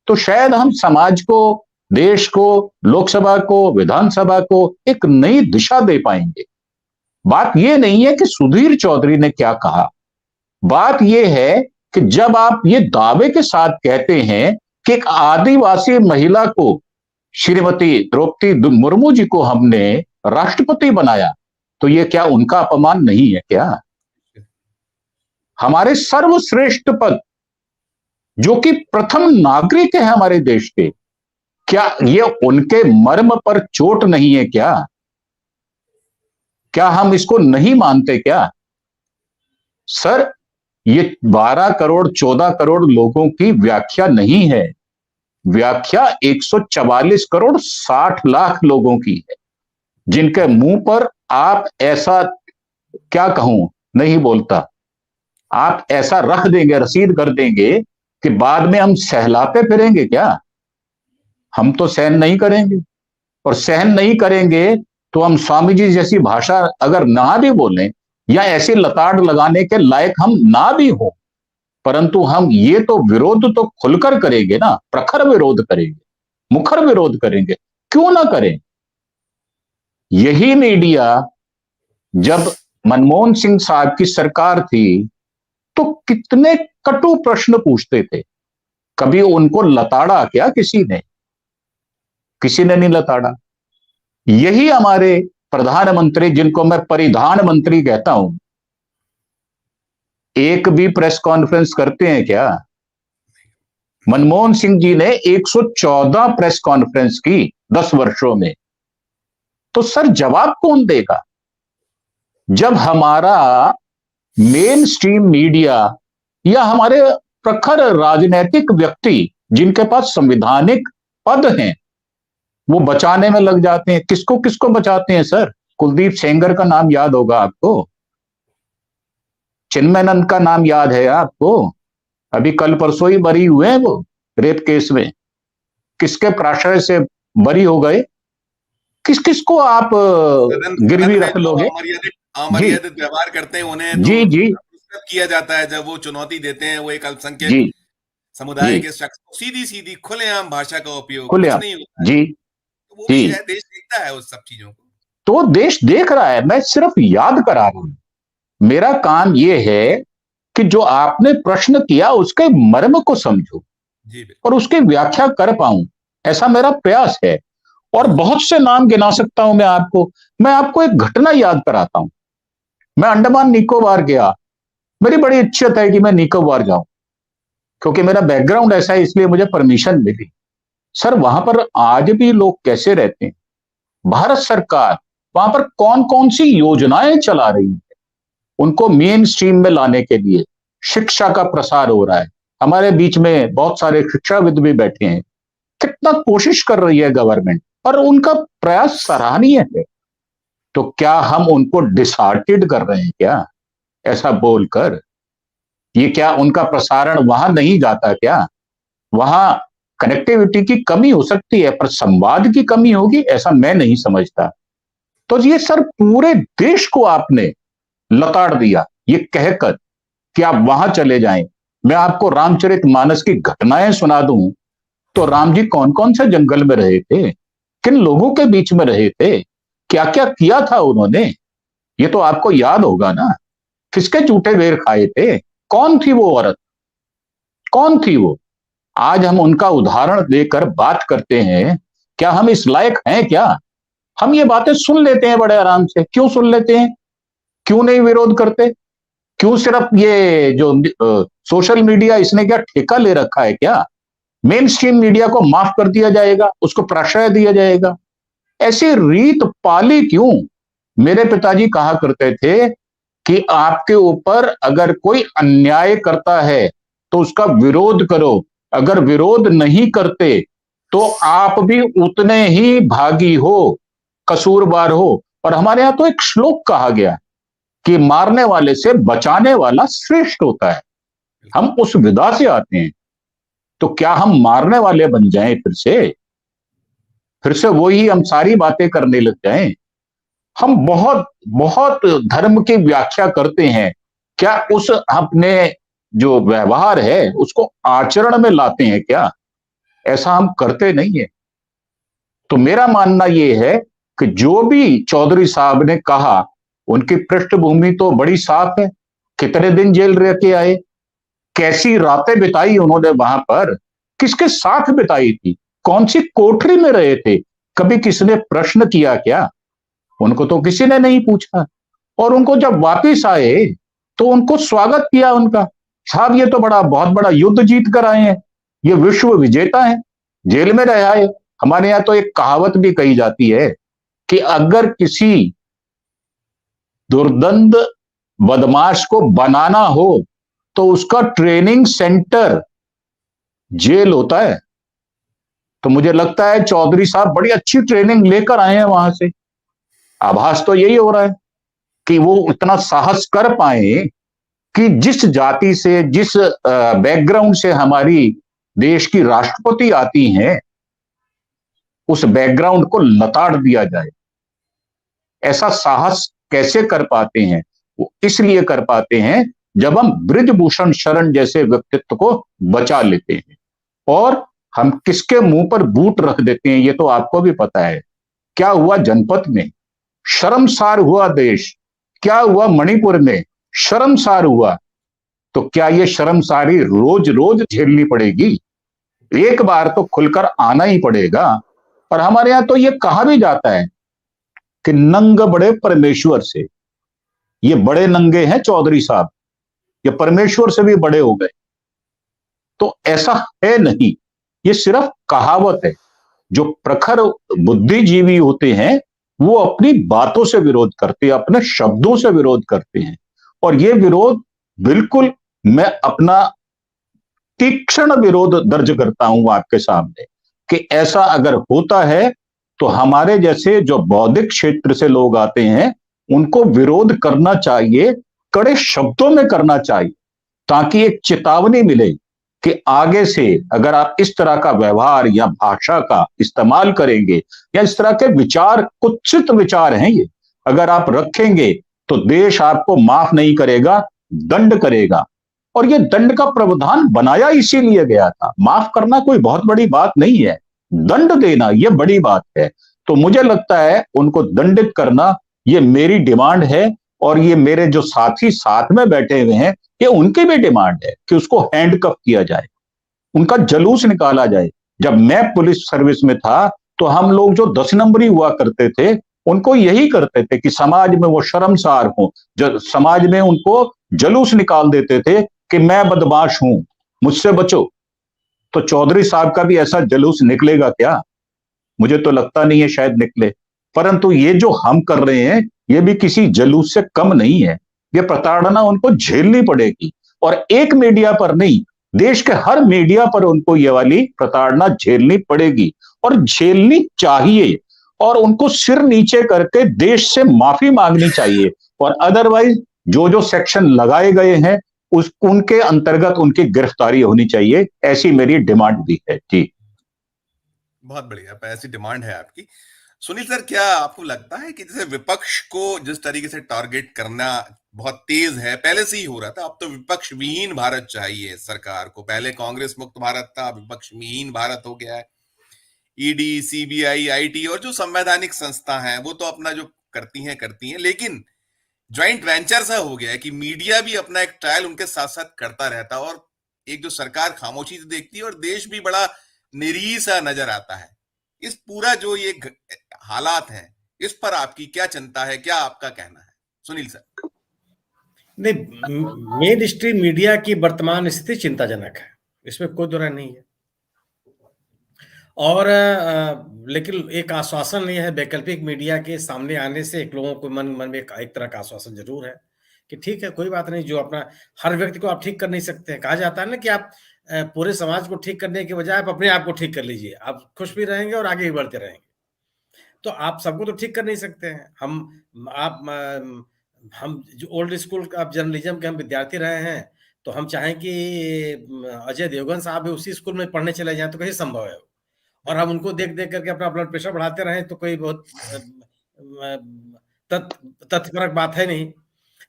तो शायद हम समाज को, देश को, लोकसभा को, विधानसभा को एक नई दिशा दे पाएंगे। बात यह नहीं है कि सुधीर चौधरी ने क्या कहा, बात यह है कि जब आप ये दावे के साथ कहते हैं कि एक आदिवासी महिला को, श्रीमती द्रौपदी मुर्मू जी को हमने राष्ट्रपति बनाया, तो ये क्या उनका अपमान नहीं है क्या? हमारे सर्वश्रेष्ठ पद, जो कि प्रथम नागरिक है हमारे देश के, क्या ये उनके मर्म पर चोट नहीं है क्या? क्या हम इसको नहीं मानते क्या? सर, ये 12 करोड़ 14 करोड़ लोगों की व्याख्या नहीं है, व्याख्या 144 करोड़ 60 लाख लोगों की है, जिनके मुंह पर आप ऐसा, क्या कहूं, नहीं बोलता, आप ऐसा रख देंगे, रसीद कर देंगे कि बाद में हम सहलाते फिरेंगे क्या? हम तो सहन नहीं करेंगे, और सहन नहीं करेंगे तो हम स्वामी जी जैसी भाषा अगर ना भी बोलें या ऐसी लताड़ लगाने के लायक हम ना भी हो, परंतु हम ये तो विरोध तो खुलकर करेंगे ना, प्रखर विरोध करेंगे, मुखर विरोध करेंगे, क्यों ना करें? यही मीडिया जब मनमोहन सिंह साहब की सरकार थी तो कितने कटु प्रश्न पूछते थे। कभी उनको लताड़ा क्या किसी ने? किसी ने नहीं लताड़ा। यही हमारे प्रधानमंत्री, जिनको मैं परिधान मंत्री कहता हूं, एक भी प्रेस कॉन्फ्रेंस करते हैं क्या? मनमोहन सिंह जी ने 114 प्रेस कॉन्फ्रेंस की 10 वर्षों में। तो सर जवाब कौन देगा जब हमारा मेन स्ट्रीम मीडिया या हमारे प्रखर राजनीतिक व्यक्ति जिनके पास संवैधानिक पद हैं वो बचाने में लग जाते हैं? किसको किसको बचाते हैं सर? कुलदीप सेंगर का नाम याद होगा आपको, चिन्मयानंद का नाम याद है आपको, अभी कल परसों ही बरी हुए हैं वो रेप केस में। किसके प्राश्रय से बरी हो गए? किस किस को आप गिरवी रख लोगे? अमर्यादित व्यवहार करते हैं उन्हें जी तो जी पुरस्कृत किया जाता है। जब वो चुनौती देते हैं वो एक अल्पसंख्यक जी समुदाय जी के शख्स को सीधी सीधी खुलेआम भाषा का उपयोग, खुले कुछ नहीं होता है। जी तो वो जी भी है, देश देखता है उस सब चीजों को। तो देश देख रहा है, मैं सिर्फ याद करा रहा हूं। मेरा काम यह है कि जो आपने प्रश्न किया उसके मर्म को समझो जी बिल्कुल। और उसकी व्याख्या कर पाऊं, ऐसा मेरा प्रयास है। और बहुत से नाम गिना सकता हूं मैं आपको एक घटना याद कराता हूं। मैं अंडमान निकोबार गया, मेरी बड़ी इच्छा है कि मैं निकोबार जाऊं क्योंकि मेरा बैकग्राउंड ऐसा है, इसलिए मुझे परमिशन मिली। सर वहां पर आज भी लोग कैसे रहते हैं? भारत सरकार वहां पर कौन कौन सी योजनाएं चला रही है उनको मेन स्ट्रीम में लाने के लिए? शिक्षा का प्रसार हो रहा है, हमारे बीच में बहुत सारे शिक्षाविद भी बैठे हैं। कितना कोशिश कर रही है गवर्नमेंट और उनका प्रयास सराहनीय है। तो क्या हम उनको डिसहार्टेड कर रहे हैं क्या ऐसा बोलकर? ये क्या उनका प्रसारण वहां नहीं जाता क्या? वहां कनेक्टिविटी की कमी हो सकती है पर संवाद की कमी होगी ऐसा मैं नहीं समझता। तो ये सर पूरे देश को आपने लताड़ दिया ये कहकर कि आप वहां चले जाएं। मैं आपको रामचरितमानस की घटनाएं सुना दूं तो राम जी कौन कौन से जंगल में रहे थे, किन लोगों के बीच में रहे थे, क्या क्या किया था उन्होंने, ये तो आपको याद होगा ना। किसके झूठे बेर खाए थे, कौन थी वो औरत, कौन थी वो? आज हम उनका उदाहरण देकर बात करते हैं, क्या हम इस लायक हैं क्या? हम ये बातें सुन लेते हैं बड़े आराम से। क्यों सुन लेते हैं? क्यों नहीं विरोध करते? क्यों सिर्फ ये जो सोशल मीडिया इसने क्या ठेका ले रखा है क्या? मेन स्ट्रीम मीडिया को माफ कर दिया जाएगा, उसको प्रश्रय दिया जाएगा, ऐसी रीत पाली क्यों? मेरे पिताजी कहा करते थे कि आपके ऊपर अगर कोई अन्याय करता है तो उसका विरोध करो, अगर विरोध नहीं करते तो आप भी उतने ही भागी हो, कसूरवार हो। और हमारे यहां तो एक श्लोक कहा गया कि मारने वाले से बचाने वाला श्रेष्ठ होता है। हम उस विधा से आते हैं, तो क्या हम मारने वाले बन जाएं फिर से वही हम सारी बातें करने लग जाएं? हम बहुत बहुत धर्म की व्याख्या करते हैं, क्या उस अपने जो व्यवहार है उसको आचरण में लाते हैं क्या? ऐसा हम करते नहीं है। तो मेरा मानना यह है कि जो भी चौधरी साहब ने कहा उनकी पृष्ठभूमि तो बड़ी साफ है। कितने दिन जेल रह के आए, कैसी रातें बिताई उन्होंने वहां पर, किसके साथ बिताई थी, कौन सी कोठरी में रहे थे, कभी किसने प्रश्न किया क्या? उनको तो किसी ने नहीं पूछा। और उनको जब वापिस आए तो उनको स्वागत किया उनका, साहब ये तो बहुत बड़ा युद्ध जीत कर आए हैं, ये विश्व विजेता है, जेल में रह आए। हमारे यहां तो एक कहावत भी कही जाती है कि अगर किसी दुर्दंत बदमाश को बनाना हो तो उसका ट्रेनिंग सेंटर जेल होता है। तो मुझे लगता है चौधरी साहब बड़ी अच्छी ट्रेनिंग लेकर आए हैं वहां से। आभास तो यही हो रहा है कि वो इतना साहस कर पाए कि जिस जाति से, जिस बैकग्राउंड से हमारी देश की राष्ट्रपति आती हैं, उस बैकग्राउंड को लताड़ दिया जाए। ऐसा साहस कैसे कर पाते हैं? वो इसलिए कर पाते हैं जब हम बृजभूषण शरण जैसे व्यक्तित्व को बचा लेते हैं। और हम किसके मुंह पर बूट रख देते हैं ये तो आपको भी पता है। क्या हुआ जनपद में? शर्मसार हुआ देश। क्या हुआ मणिपुर में? शर्मसार हुआ। तो क्या ये शर्मसारी रोज रोज झेलनी पड़ेगी? एक बार तो खुलकर आना ही पड़ेगा। और हमारे यहां तो ये कहा भी जाता है कि नंग बड़े परमेश्वर से। ये बड़े नंगे हैं चौधरी साहब, ये परमेश्वर से भी बड़े हो गए। तो ऐसा है नहीं, ये सिर्फ कहावत है। जो प्रखर बुद्धिजीवी होते हैं वो अपनी बातों से विरोध करते हैं, अपने शब्दों से विरोध करते हैं। और ये विरोध बिल्कुल मैं अपना तीक्ष्ण विरोध दर्ज करता हूं आपके सामने कि ऐसा अगर होता है तो हमारे जैसे जो बौद्धिक क्षेत्र से लोग आते हैं उनको विरोध करना चाहिए, कड़े शब्दों में करना चाहिए, ताकि एक चेतावनी मिले कि आगे से अगर आप इस तरह का व्यवहार या भाषा का इस्तेमाल करेंगे या इस तरह के विचार, कुत्सित विचार हैं ये, अगर आप रखेंगे तो देश आपको माफ नहीं करेगा, दंड करेगा। और ये दंड का प्रावधान बनाया इसीलिए गया था। माफ करना कोई बहुत बड़ी बात नहीं है, दंड देना ये बड़ी बात है। तो मुझे लगता है उनको दंडित करना ये मेरी डिमांड है। और ये मेरे जो साथी साथ में बैठे हुए हैं ये उनकी भी डिमांड है कि उसको हैंडकफ किया जाए, उनका जलूस निकाला जाए। जब मैं पुलिस सर्विस में था तो हम लोग जो 10 नंबरी हुआ करते थे उनको यही करते थे कि समाज में वो शर्मसार हो, समाज में उनको जलूस निकाल देते थे कि मैं बदमाश हूं, मुझसे बचो। तो चौधरी साहब का भी ऐसा जलूस निकलेगा क्या? मुझे तो लगता नहीं है शायद निकले। परंतु ये जो हम कर रहे हैं ये भी किसी जलूस से कम नहीं है। ये प्रताड़ना उनको झेलनी पड़ेगी और एक मीडिया पर नहीं, देश के हर मीडिया पर उनको ये वाली प्रताड़ना झेलनी पड़ेगी और झेलनी चाहिए। और उनको सिर नीचे करके देश से माफी मांगनी चाहिए। और अदरवाइज जो जो सेक्शन लगाए गए हैं उनके अंतर्गत उनकी गिरफ्तारी होनी चाहिए, ऐसी मेरी डिमांड भी है। जी बहुत बढ़िया, ऐसी डिमांड है आपकी। सुनील सर, क्या आपको लगता है कि जैसे विपक्ष को जिस तरीके से टारगेट करना बहुत तेज है, पहले से ही हो रहा था, अब तो विपक्ष विहीन भारत चाहिए सरकार को। पहले कांग्रेस मुक्त भारत था, विपक्ष विहीन भारत हो गया है। ईडी, सीबीआई, आईटी और जो संवैधानिक संस्था हैं वो तो अपना जो करती हैं, लेकिन ज्वाइंट वेंचर सा हो गया है कि मीडिया भी अपना एक ट्रायल उनके साथ साथ करता रहता है और एक जो सरकार खामोशी से देखती है और देश भी बड़ा निरीह सा नजर आता है। इस पूरा जो ये हालात हैं इस पर आपकी क्या चिंता है, क्या आपका कहना है सुनील सर? नहीं, मेन स्ट्रीम मीडिया की वर्तमान स्थिति चिंताजनक है, इसमें कोई दो राय नहीं है। और लेकिन एक आश्वासन नहीं है, वैकल्पिक मीडिया के सामने आने से एक लोगों को मन में एक तरह का आश्वासन जरूर है कि ठीक है, कोई बात नहीं, जो अपना हर व्यक्ति को आप ठीक कर नहीं सकते हैं। कहा जाता है ना कि आप पूरे समाज को ठीक करने के बजाय आप अपने आप को ठीक कर लीजिए, आप खुश भी रहेंगे और आगे भी बढ़ते रहेंगे। तो आप सबको तो ठीक कर नहीं सकते हैं। हम जो ओल्ड स्कूल का जर्नलिज्म के हम विद्यार्थी रहे हैं, तो हम चाहें कि अजय देवगन साहब भी उसी स्कूल में पढ़ने चले जाएं तो कैसे संभव है? और हम उनको देख देख करके अपना ब्लड प्रेशर बढ़ाते रहें तो कोई बहुत तथ्यपरक बात है नहीं।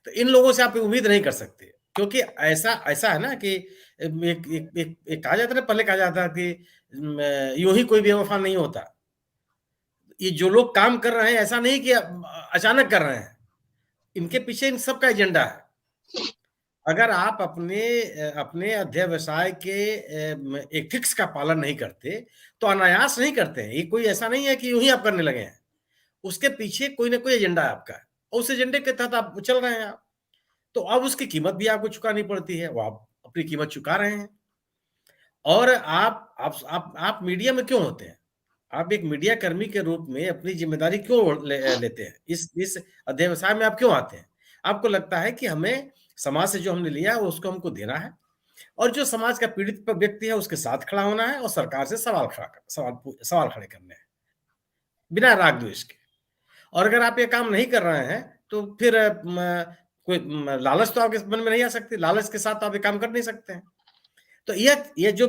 तो इन लोगों से आप उम्मीद नहीं कर सकते, क्योंकि ऐसा ऐसा है ना कि एक कहा जाता है, पहले कहा जाता है कि यूं ही कोई बेवफा नहीं होता। ये जो लोग काम कर रहे हैं ऐसा नहीं कि अचानक कर रहे हैं, इनके पीछे इन सब का एजेंडा है। अगर आप अपने अध्यवसाय के एथिक्स का पालन नहीं करते तो अनायास नहीं करते हैं। ये कोई ऐसा नहीं है कि यूं ही आप करने लगे हैं, उसके पीछे कोई ना कोई एजेंडा है आपका, और उस एजेंडे के तहत आप चल रहे हैं आप। तो अब उसकी कीमत भी आपको चुकानी पड़ती है, वो आप अपनी कीमत चुका रहे हैं। और आप मीडिया में क्यों होते हैं? आप एक मीडिया कर्मी के रूप में अपनी जिम्मेदारी क्यों लेते हैं? इस अध्यवसाय में आप क्यों आते हैं? आपको लगता है कि हमें समाज से जो हमने लिया है उसको हमको देना है, और जो समाज का पीड़ित व्यक्ति है उसके साथ खड़ा होना है और सरकार से सवाल खड़े करने हैं, बिना राग द्वेष के। और अगर आप ये काम नहीं कर रहे हैं तो फिर कोई लालच तो आपके मन में नहीं आ सकती, लालच के साथ आप ये काम कर नहीं सकते हैं। तो ये जो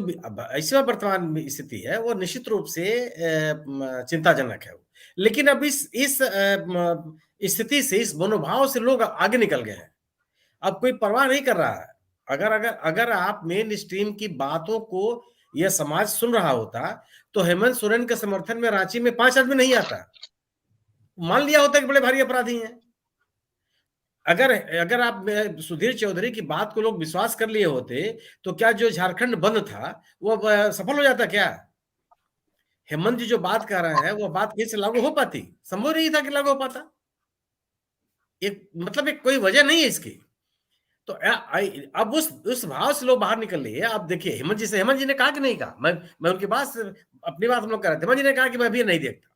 ऐसी वर्तमान स्थिति है वो निश्चित रूप से चिंताजनक है। लेकिन अब इस स्थिति से, इस मनोभाव से लोग आगे निकल गए हैं। अब कोई परवाह नहीं कर रहा है। अगर आप मेन स्ट्रीम की बातों को यह समाज सुन रहा होता तो हेमंत सोरेन के समर्थन में रांची में 5 आदमी नहीं आता, मान लिया होता कि बड़े भारी अपराधी हैं। अगर आप सुधीर चौधरी की बात को लोग विश्वास कर लिए होते तो क्या जो झारखंड बंद था वो सफल हो जाता क्या? हेमंत जी जो बात कर रहे हैं वो बात कैसे लागू हो पाती? संभव नहीं था कि लागू हो पाता। एक कोई वजह नहीं है इसकी। तो अब उस भाव से लोग बाहर निकल लिए। आप देखिए हेमंत जी ने कहा कि नहीं कहा, मैं उनकी बात से अपनी बात हम लोग कर रहे थे। हेमंत जी ने कहा कि मैं भी नहीं देखता।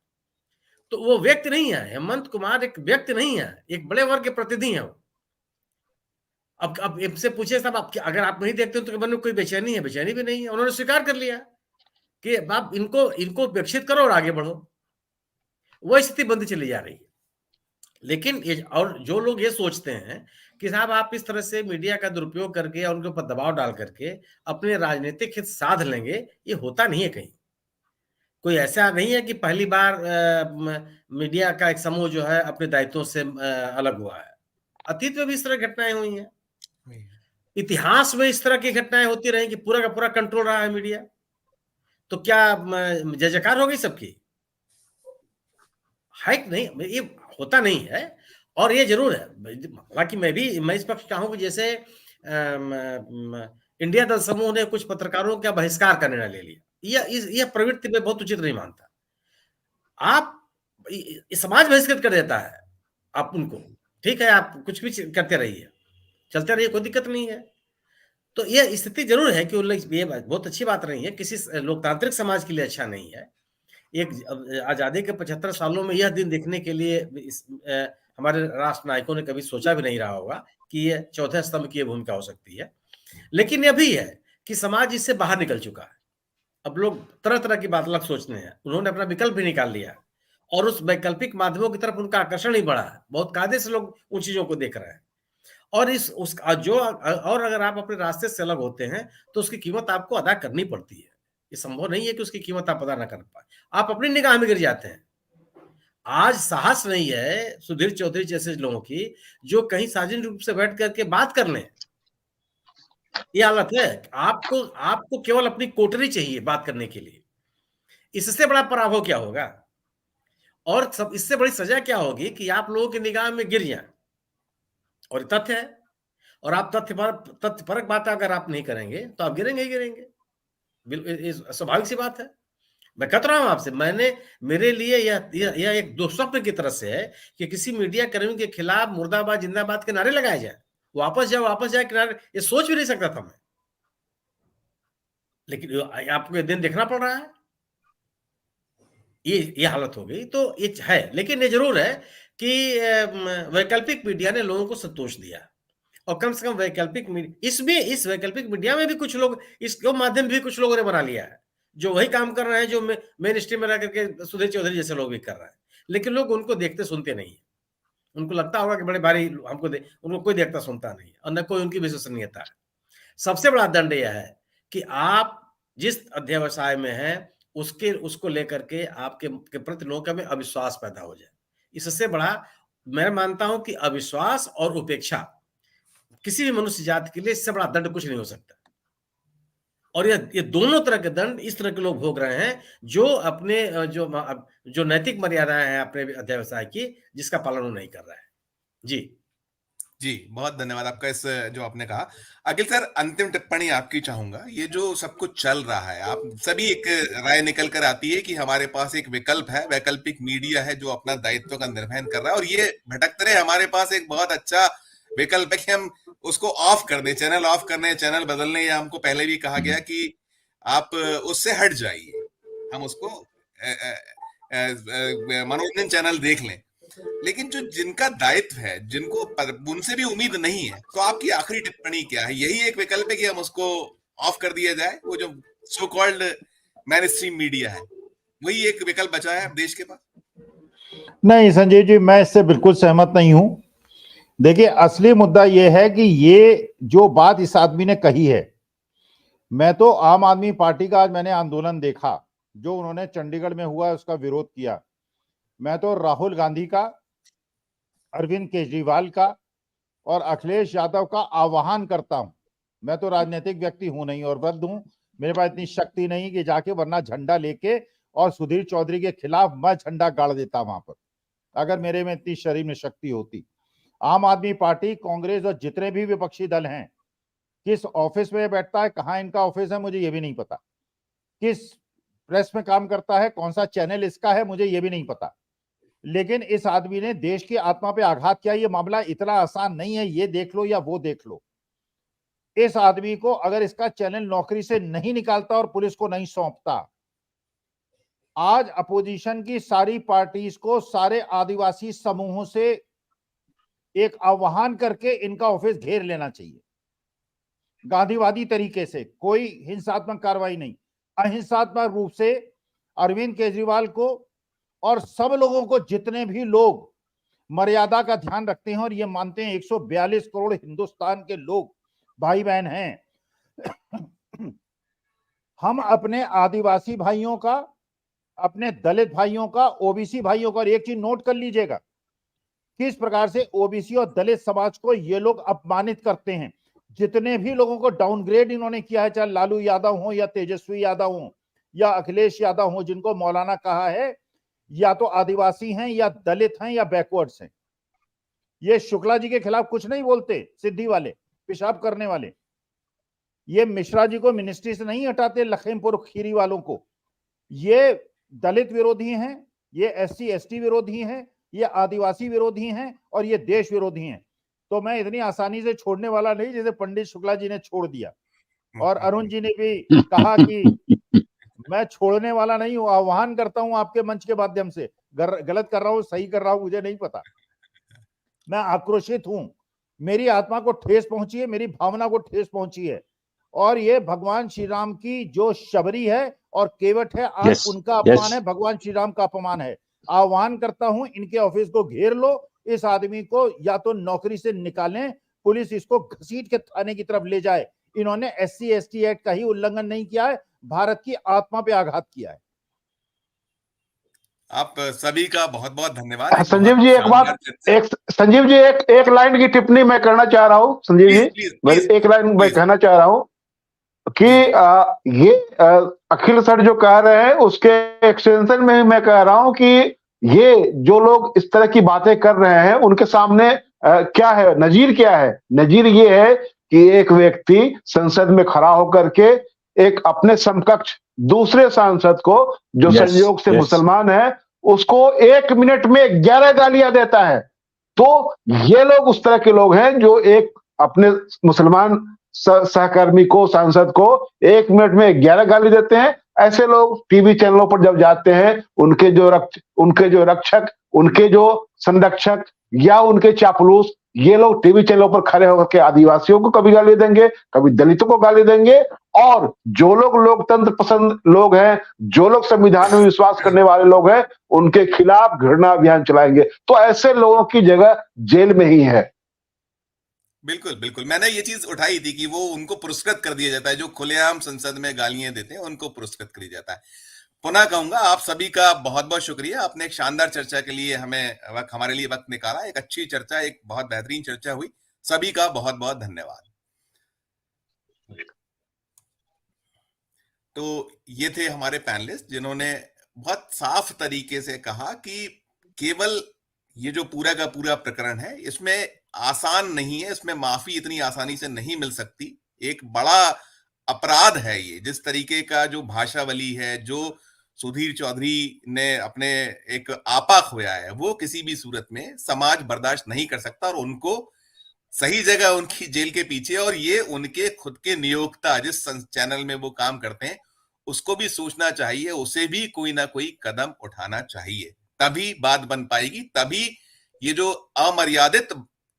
तो वो व्यक्ति नहीं है, हेमंत कुमार एक व्यक्ति नहीं है, एक बड़े वर्ग के प्रतिनिधि है वो। अब इनसे पूछे साहब आप अगर आप नहीं देखते तो मन में कोई बेचैनी है? बेचैनी भी नहीं है। उन्होंने स्वीकार कर लिया कि आप इनको विकसित करो और आगे बढ़ो। वो स्थिति बनती चली जा रही है। लेकिन और जो लोग ये सोचते हैं कि साहब आप इस तरह से मीडिया का दुरुपयोग करके और उनके ऊपर दबाव डाल करके अपने राजनीतिक हित साध लेंगे, ये होता नहीं है कहीं। कोई ऐसा नहीं है कि पहली बार मीडिया का एक समूह जो है अपने दायित्वों से अलग हुआ है। अतीत में भी इस तरह की घटनाएं हुई हैं। इतिहास में इस तरह की घटनाएं होती रही कि पूरा का पूरा कंट्रोल रहा है मीडिया। तो क्या जय जयकार हो गई सबकी? है कि नहीं? ये होता नहीं है। और ये जरूर है, हालांकि मैं इस पक्ष चाहूं कि जैसे इंडिया दल समूह ने कुछ पत्रकारों का बहिष्कार का निर्णय ले लिया, यह प्रवृत्ति में बहुत उचित नहीं मानता। आप समाज बहिष्कृत कर देता है आप उनको, ठीक है, आप कुछ भी करते रहिए, चलते रहिए, कोई दिक्कत नहीं है। तो यह स्थिति जरूर है कि ये बहुत अच्छी बात नहीं है, किसी लोकतांत्रिक समाज के लिए अच्छा नहीं है। एक आजादी के 75 सालों में यह दिन देखने के लिए हमारे राष्ट्र नायकों ने कभी सोचा भी नहीं रहा होगा कि ये चौथे स्तंभ की भूमिका हो सकती है। लेकिन यह भी है कि समाज इससे बाहर निकल चुका है। अब लोग तरह तरह की बात अलग सोचते हैं, उन्होंने अपना विकल्प भी निकाल लिया और उस वैकल्पिक माध्यमों की तरफ उनका आकर्षण ही बढ़ा है। बहुत कायदे से लोग उन चीजों को देख रहे हैं। और और अगर आप अपने रास्ते से अलग होते हैं तो उसकी कीमत आपको अदा करनी पड़ती है। ये संभव नहीं है कि उसकी कीमत आप अदा ना कर पाए, आप अपनी निगाह में गिर जाते हैं। आज साहस नहीं है सुधीर चौधरी जैसे लोगों की जो कहीं सार्वजनिक रूप से बैठ करके बात कर लें। ये हालत है। आपको केवल अपनी कोटरी चाहिए बात करने के लिए। इससे बड़ा पराभव क्या होगा? और सब इससे बड़ी सजा क्या होगी कि आप लोगों की निगाह में गिर जाए। और तथ्य है, और आप तथ्यपरक बात अगर आप नहीं करेंगे तो आप गिरेंगे ही गिरेंगे। बिल्कुल स्वाभाविक सी बात है। मैं कहता रहा हूं आपसे, मेरे लिए यह एक दुस्वप्न की तरह से है कि किसी मीडिया कर्मी के खिलाफ मुर्दाबाद जिंदाबाद के नारे लगाए जाए, वापस जाए किनारे, ये सोच भी नहीं सकता था मैं। लेकिन आपको ये दिन देखना पड़ रहा है, ये हालत हो गई। तो ये है, लेकिन ये जरूर है कि वैकल्पिक मीडिया ने लोगों को संतोष दिया। और कम से कम वैकल्पिक इस वैकल्पिक मीडिया में भी कुछ लोग, इसके माध्यम भी कुछ लोगों ने बना लिया है जो वही काम कर रहे हैं जो मेन स्ट्रीम में रह करके सुधीर चौधरी जैसे लोग भी कर रहे हैं। लेकिन लोग उनको देखते सुनते नहीं है। उनको लगता होगा कि बड़े भारी उनको कोई देखता सुनता नहीं है और न कोई उनकी विश्वसनीयता है। सबसे बड़ा दंड यह है कि आप जिस अध्यवसाय में है उसको लेकर के आपके प्रति लोगों में अविश्वास पैदा हो जाए। इससे बड़ा मैं मानता हूं कि अविश्वास और उपेक्षा किसी भी मनुष्य जाति के लिए इससे बड़ा दंड कुछ नहीं हो सकता। और ये दोनों तरह के दंड इस तरह के लोग भोग रहे हैं जो अपने जो नैतिक मर्यादाएं हैं अपने अध्यवसाय की, जिसका पालन वो नहीं कर रहा है। जी बहुत धन्यवाद आपका इस जो आपने कहा। अखिल सर, अंतिम टिप्पणी आपकी चाहूंगा। ये जो सब कुछ चल रहा है, आप सभी एक राय निकल कर आती है कि हमारे पास एक विकल्प है, वैकल्पिक मीडिया है जो अपना दायित्व का निर्वहन कर रहा है, और ये भटकते रहे हमारे पास एक बहुत अच्छा विकल्प है कि हम उसको ऑफ कर दें, चैनल ऑफ करने, चैनल बदलने, या हमको पहले भी कहा गया कि आप उससे हट जाइए, हम उसको मनोरंजन चैनल देख लें। लेकिन जो जिनका दायित्व है, जिनको उनसे भी उम्मीद नहीं है, तो आपकी आखिरी टिप्पणी क्या है? यही एक विकल्प है कि हम उसको ऑफ कर दिया जाए, वो जो so called main stream media है, वही एक विकल्प बचा है देश के पास? नहीं संजय जी, मैं इससे बिल्कुल सहमत नहीं हूं। देखिए, असली मुद्दा यह है कि ये जो बात इस आदमी ने कही है, मैं तो आम आदमी पार्टी का आज मैंने आंदोलन देखा जो उन्होंने चंडीगढ़ में हुआ, उसका विरोध किया। मैं तो राहुल गांधी का, अरविंद केजरीवाल का और अखिलेश यादव का आह्वान करता हूं। मैं तो राजनीतिक व्यक्ति हूं नहीं और वृद्ध हूं, मेरे पास इतनी शक्ति नहीं कि जाके वरना झंडा लेके और सुधीर चौधरी के खिलाफ मैं झंडा गाड़ देता वहां पर, अगर मेरे में इतनी शरीर में शक्ति होती। आम आदमी पार्टी, कांग्रेस और जितने भी विपक्षी दल हैं, किस ऑफिस में बैठता है, कहां इनका ऑफिस है, मुझे ये भी नहीं पता। किस प्रेस में काम करता है, कौन सा चैनल इसका है, मुझे ये भी नहीं पता। लेकिन इस आदमी ने देश की आत्मा पे आघात किया। ये मामला इतना आसान नहीं है, ये देख लो या वो देख लो। इस आदमी को अगर इसका चैनल नौकरी से नहीं निकालता और पुलिस को नहीं सौंपता, आज अपोजिशन की सारी पार्टीज को, सारे आदिवासी समूहों से एक आह्वान करके इनका ऑफिस घेर लेना चाहिए, गांधीवादी तरीके से, कोई हिंसात्मक कार्रवाई नहीं, अहिंसात्मक रूप से अरविंद केजरीवाल को और सब लोगों को, जितने भी लोग मर्यादा का ध्यान रखते हैं और ये मानते हैं 142 करोड़ हिंदुस्तान के लोग भाई बहन हैं, हम अपने आदिवासी भाइयों का, अपने दलित भाइयों का, ओबीसी भाइयों का, और एक चीज नोट कर लीजिएगा, किस प्रकार से ओबीसी और दलित समाज को ये लोग अपमानित करते हैं। जितने भी लोगों को डाउनग्रेड इन्होंने किया है, चाहे लालू यादव हो या तेजस्वी यादव हो या अखिलेश यादव हो, जिनको मौलाना कहा है, या तो आदिवासी हैं या दलित हैं या बैकवर्ड्स हैं। ये शुक्ला जी के खिलाफ कुछ नहीं बोलते, सिद्धि वाले, पेशाब करने वाले। ये मिश्रा जी को मिनिस्ट्री से नहीं हटाते, लखीमपुर खीरी वालों को। ये दलित विरोधी हैं, ये एससी एसटी विरोधी हैं, ये आदिवासी विरोधी हैं और ये देश विरोधी हैं। तो मैं इतनी आसानी से छोड़ने वाला नहीं जैसे पंडित शुक्ला जी ने छोड़ दिया। और अरुण जी ने भी कहा कि मैं छोड़ने वाला नहीं हूं, आह्वान करता हूं आपके मंच के माध्यम से। गलत कर रहा हूं, सही कर रहा हूं, मुझे नहीं पता। मैं आक्रोशित हूं, मेरी आत्मा को ठेस पहुंची है, मेरी भावना को ठेस पहुंची है। और ये भगवान श्री राम की जो शबरी है और केवट है, आज उनका अपमान है, भगवान श्री राम का अपमान है। आह्वान करता हूं, इनके ऑफिस को घेर लो, इस आदमी को या तो नौकरी से निकालें, पुलिस इसको घसीट के थाने की तरफ ले जाए। इन्होंने एससी एसटी एक्ट का ही उल्लंघन नहीं किया है, भारत की आत्मा पे आघात किया है। आप सभी का बहुत बहुत धन्यवाद। संजीव जी, एक बात, संजीव जी, एक लाइन की टिप्पणी मैं करना चाह रहा हूं। संजीव जी, एक लाइन मैं कहना चाह रहा हूं कि ये अखिल सर जो कह रहे हैं उसके एक्सटेंशन में मैं कह रहा हूं कि ये जो लोग इस तरह की बातें कर रहे हैं उनके सामने क्या है, नजीर क्या है? नजीर ये है कि एक व्यक्ति संसद में खड़ा होकर के एक अपने समकक्ष दूसरे सांसद को, जो संयोग से मुसलमान है, उसको 1 मिनट में 11 गालियां देता है। तो ये लोग उस तरह के लोग हैं जो एक अपने मुसलमान सहकर्मी को, सांसद को 1 मिनट में 11 गाली देते हैं। ऐसे लोग टीवी चैनलों पर जब जाते हैं, उनके जो रक्षक, उनके जो संरक्षक या उनके चापलूस, ये लोग टीवी चैनलों पर खड़े होकर के आदिवासियों को कभी गाली देंगे, कभी दलितों को गाली देंगे। और जो लोग लोकतंत्र पसंद लोग हैं, जो लोग संविधान में विश्वास करने वाले लोग हैं, उनके खिलाफ घृणा अभियान चलाएंगे। तो ऐसे लोगों की जगह जेल में ही है। बिल्कुल बिल्कुल, मैंने ये चीज उठाई थी कि वो उनको पुरस्कृत कर दिया जाता है, जो खुलेआम संसद में गालियां देते हैं उनको पुरस्कृत कर दिया जाता है। पुनः कहूंगा, आप सभी का बहुत बहुत शुक्रिया। आपने एक शानदार चर्चा के लिए हमारे लिए वक्त निकाला। एक अच्छी चर्चा, एक बहुत बेहतरीन चर्चा हुई। सभी का बहुत बहुत धन्यवाद। तो ये थे हमारे पैनलिस्ट जिन्होंने बहुत साफ तरीके से कहा कि केवल ये जो पूरा का पूरा प्रकरण है, इसमें आसान नहीं है, इसमें माफी इतनी आसानी से नहीं मिल सकती। एक बड़ा अपराध है ये, जिस तरीके का जो भाषावली है, जो सुधीर चौधरी ने अपने एक आपा खोया है, वो किसी भी सूरत में समाज बर्दाश्त नहीं कर सकता। और उनको सही जगह उनकी जेल के पीछे, और ये उनके खुद के नियोक्ता जिस चैनल में वो काम करते हैं उसको भी सोचना चाहिए, उसे भी कोई ना कोई कदम उठाना चाहिए। तभी बात बन पाएगी, तभी ये जो अमर्यादित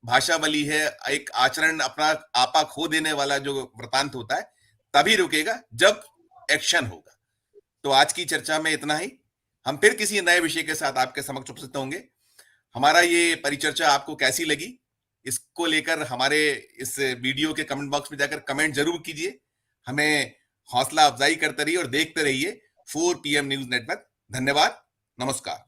भाषावली है, एक आचरण, अपना आपा खो देने वाला जो वृतांत होता है, तभी रुकेगा जब एक्शन होगा। तो आज की चर्चा में इतना ही। हम फिर किसी नए विषय के साथ आपके समक्ष उपस्थित होंगे। हमारा ये परिचर्चा आपको कैसी लगी, इसको लेकर हमारे इस वीडियो के कमेंट बॉक्स में जाकर कमेंट जरूर कीजिए। हमें हौसला अफजाई करते रहिए और देखते रहिए 4 PM न्यूज नेटवर्क। धन्यवाद, नमस्कार।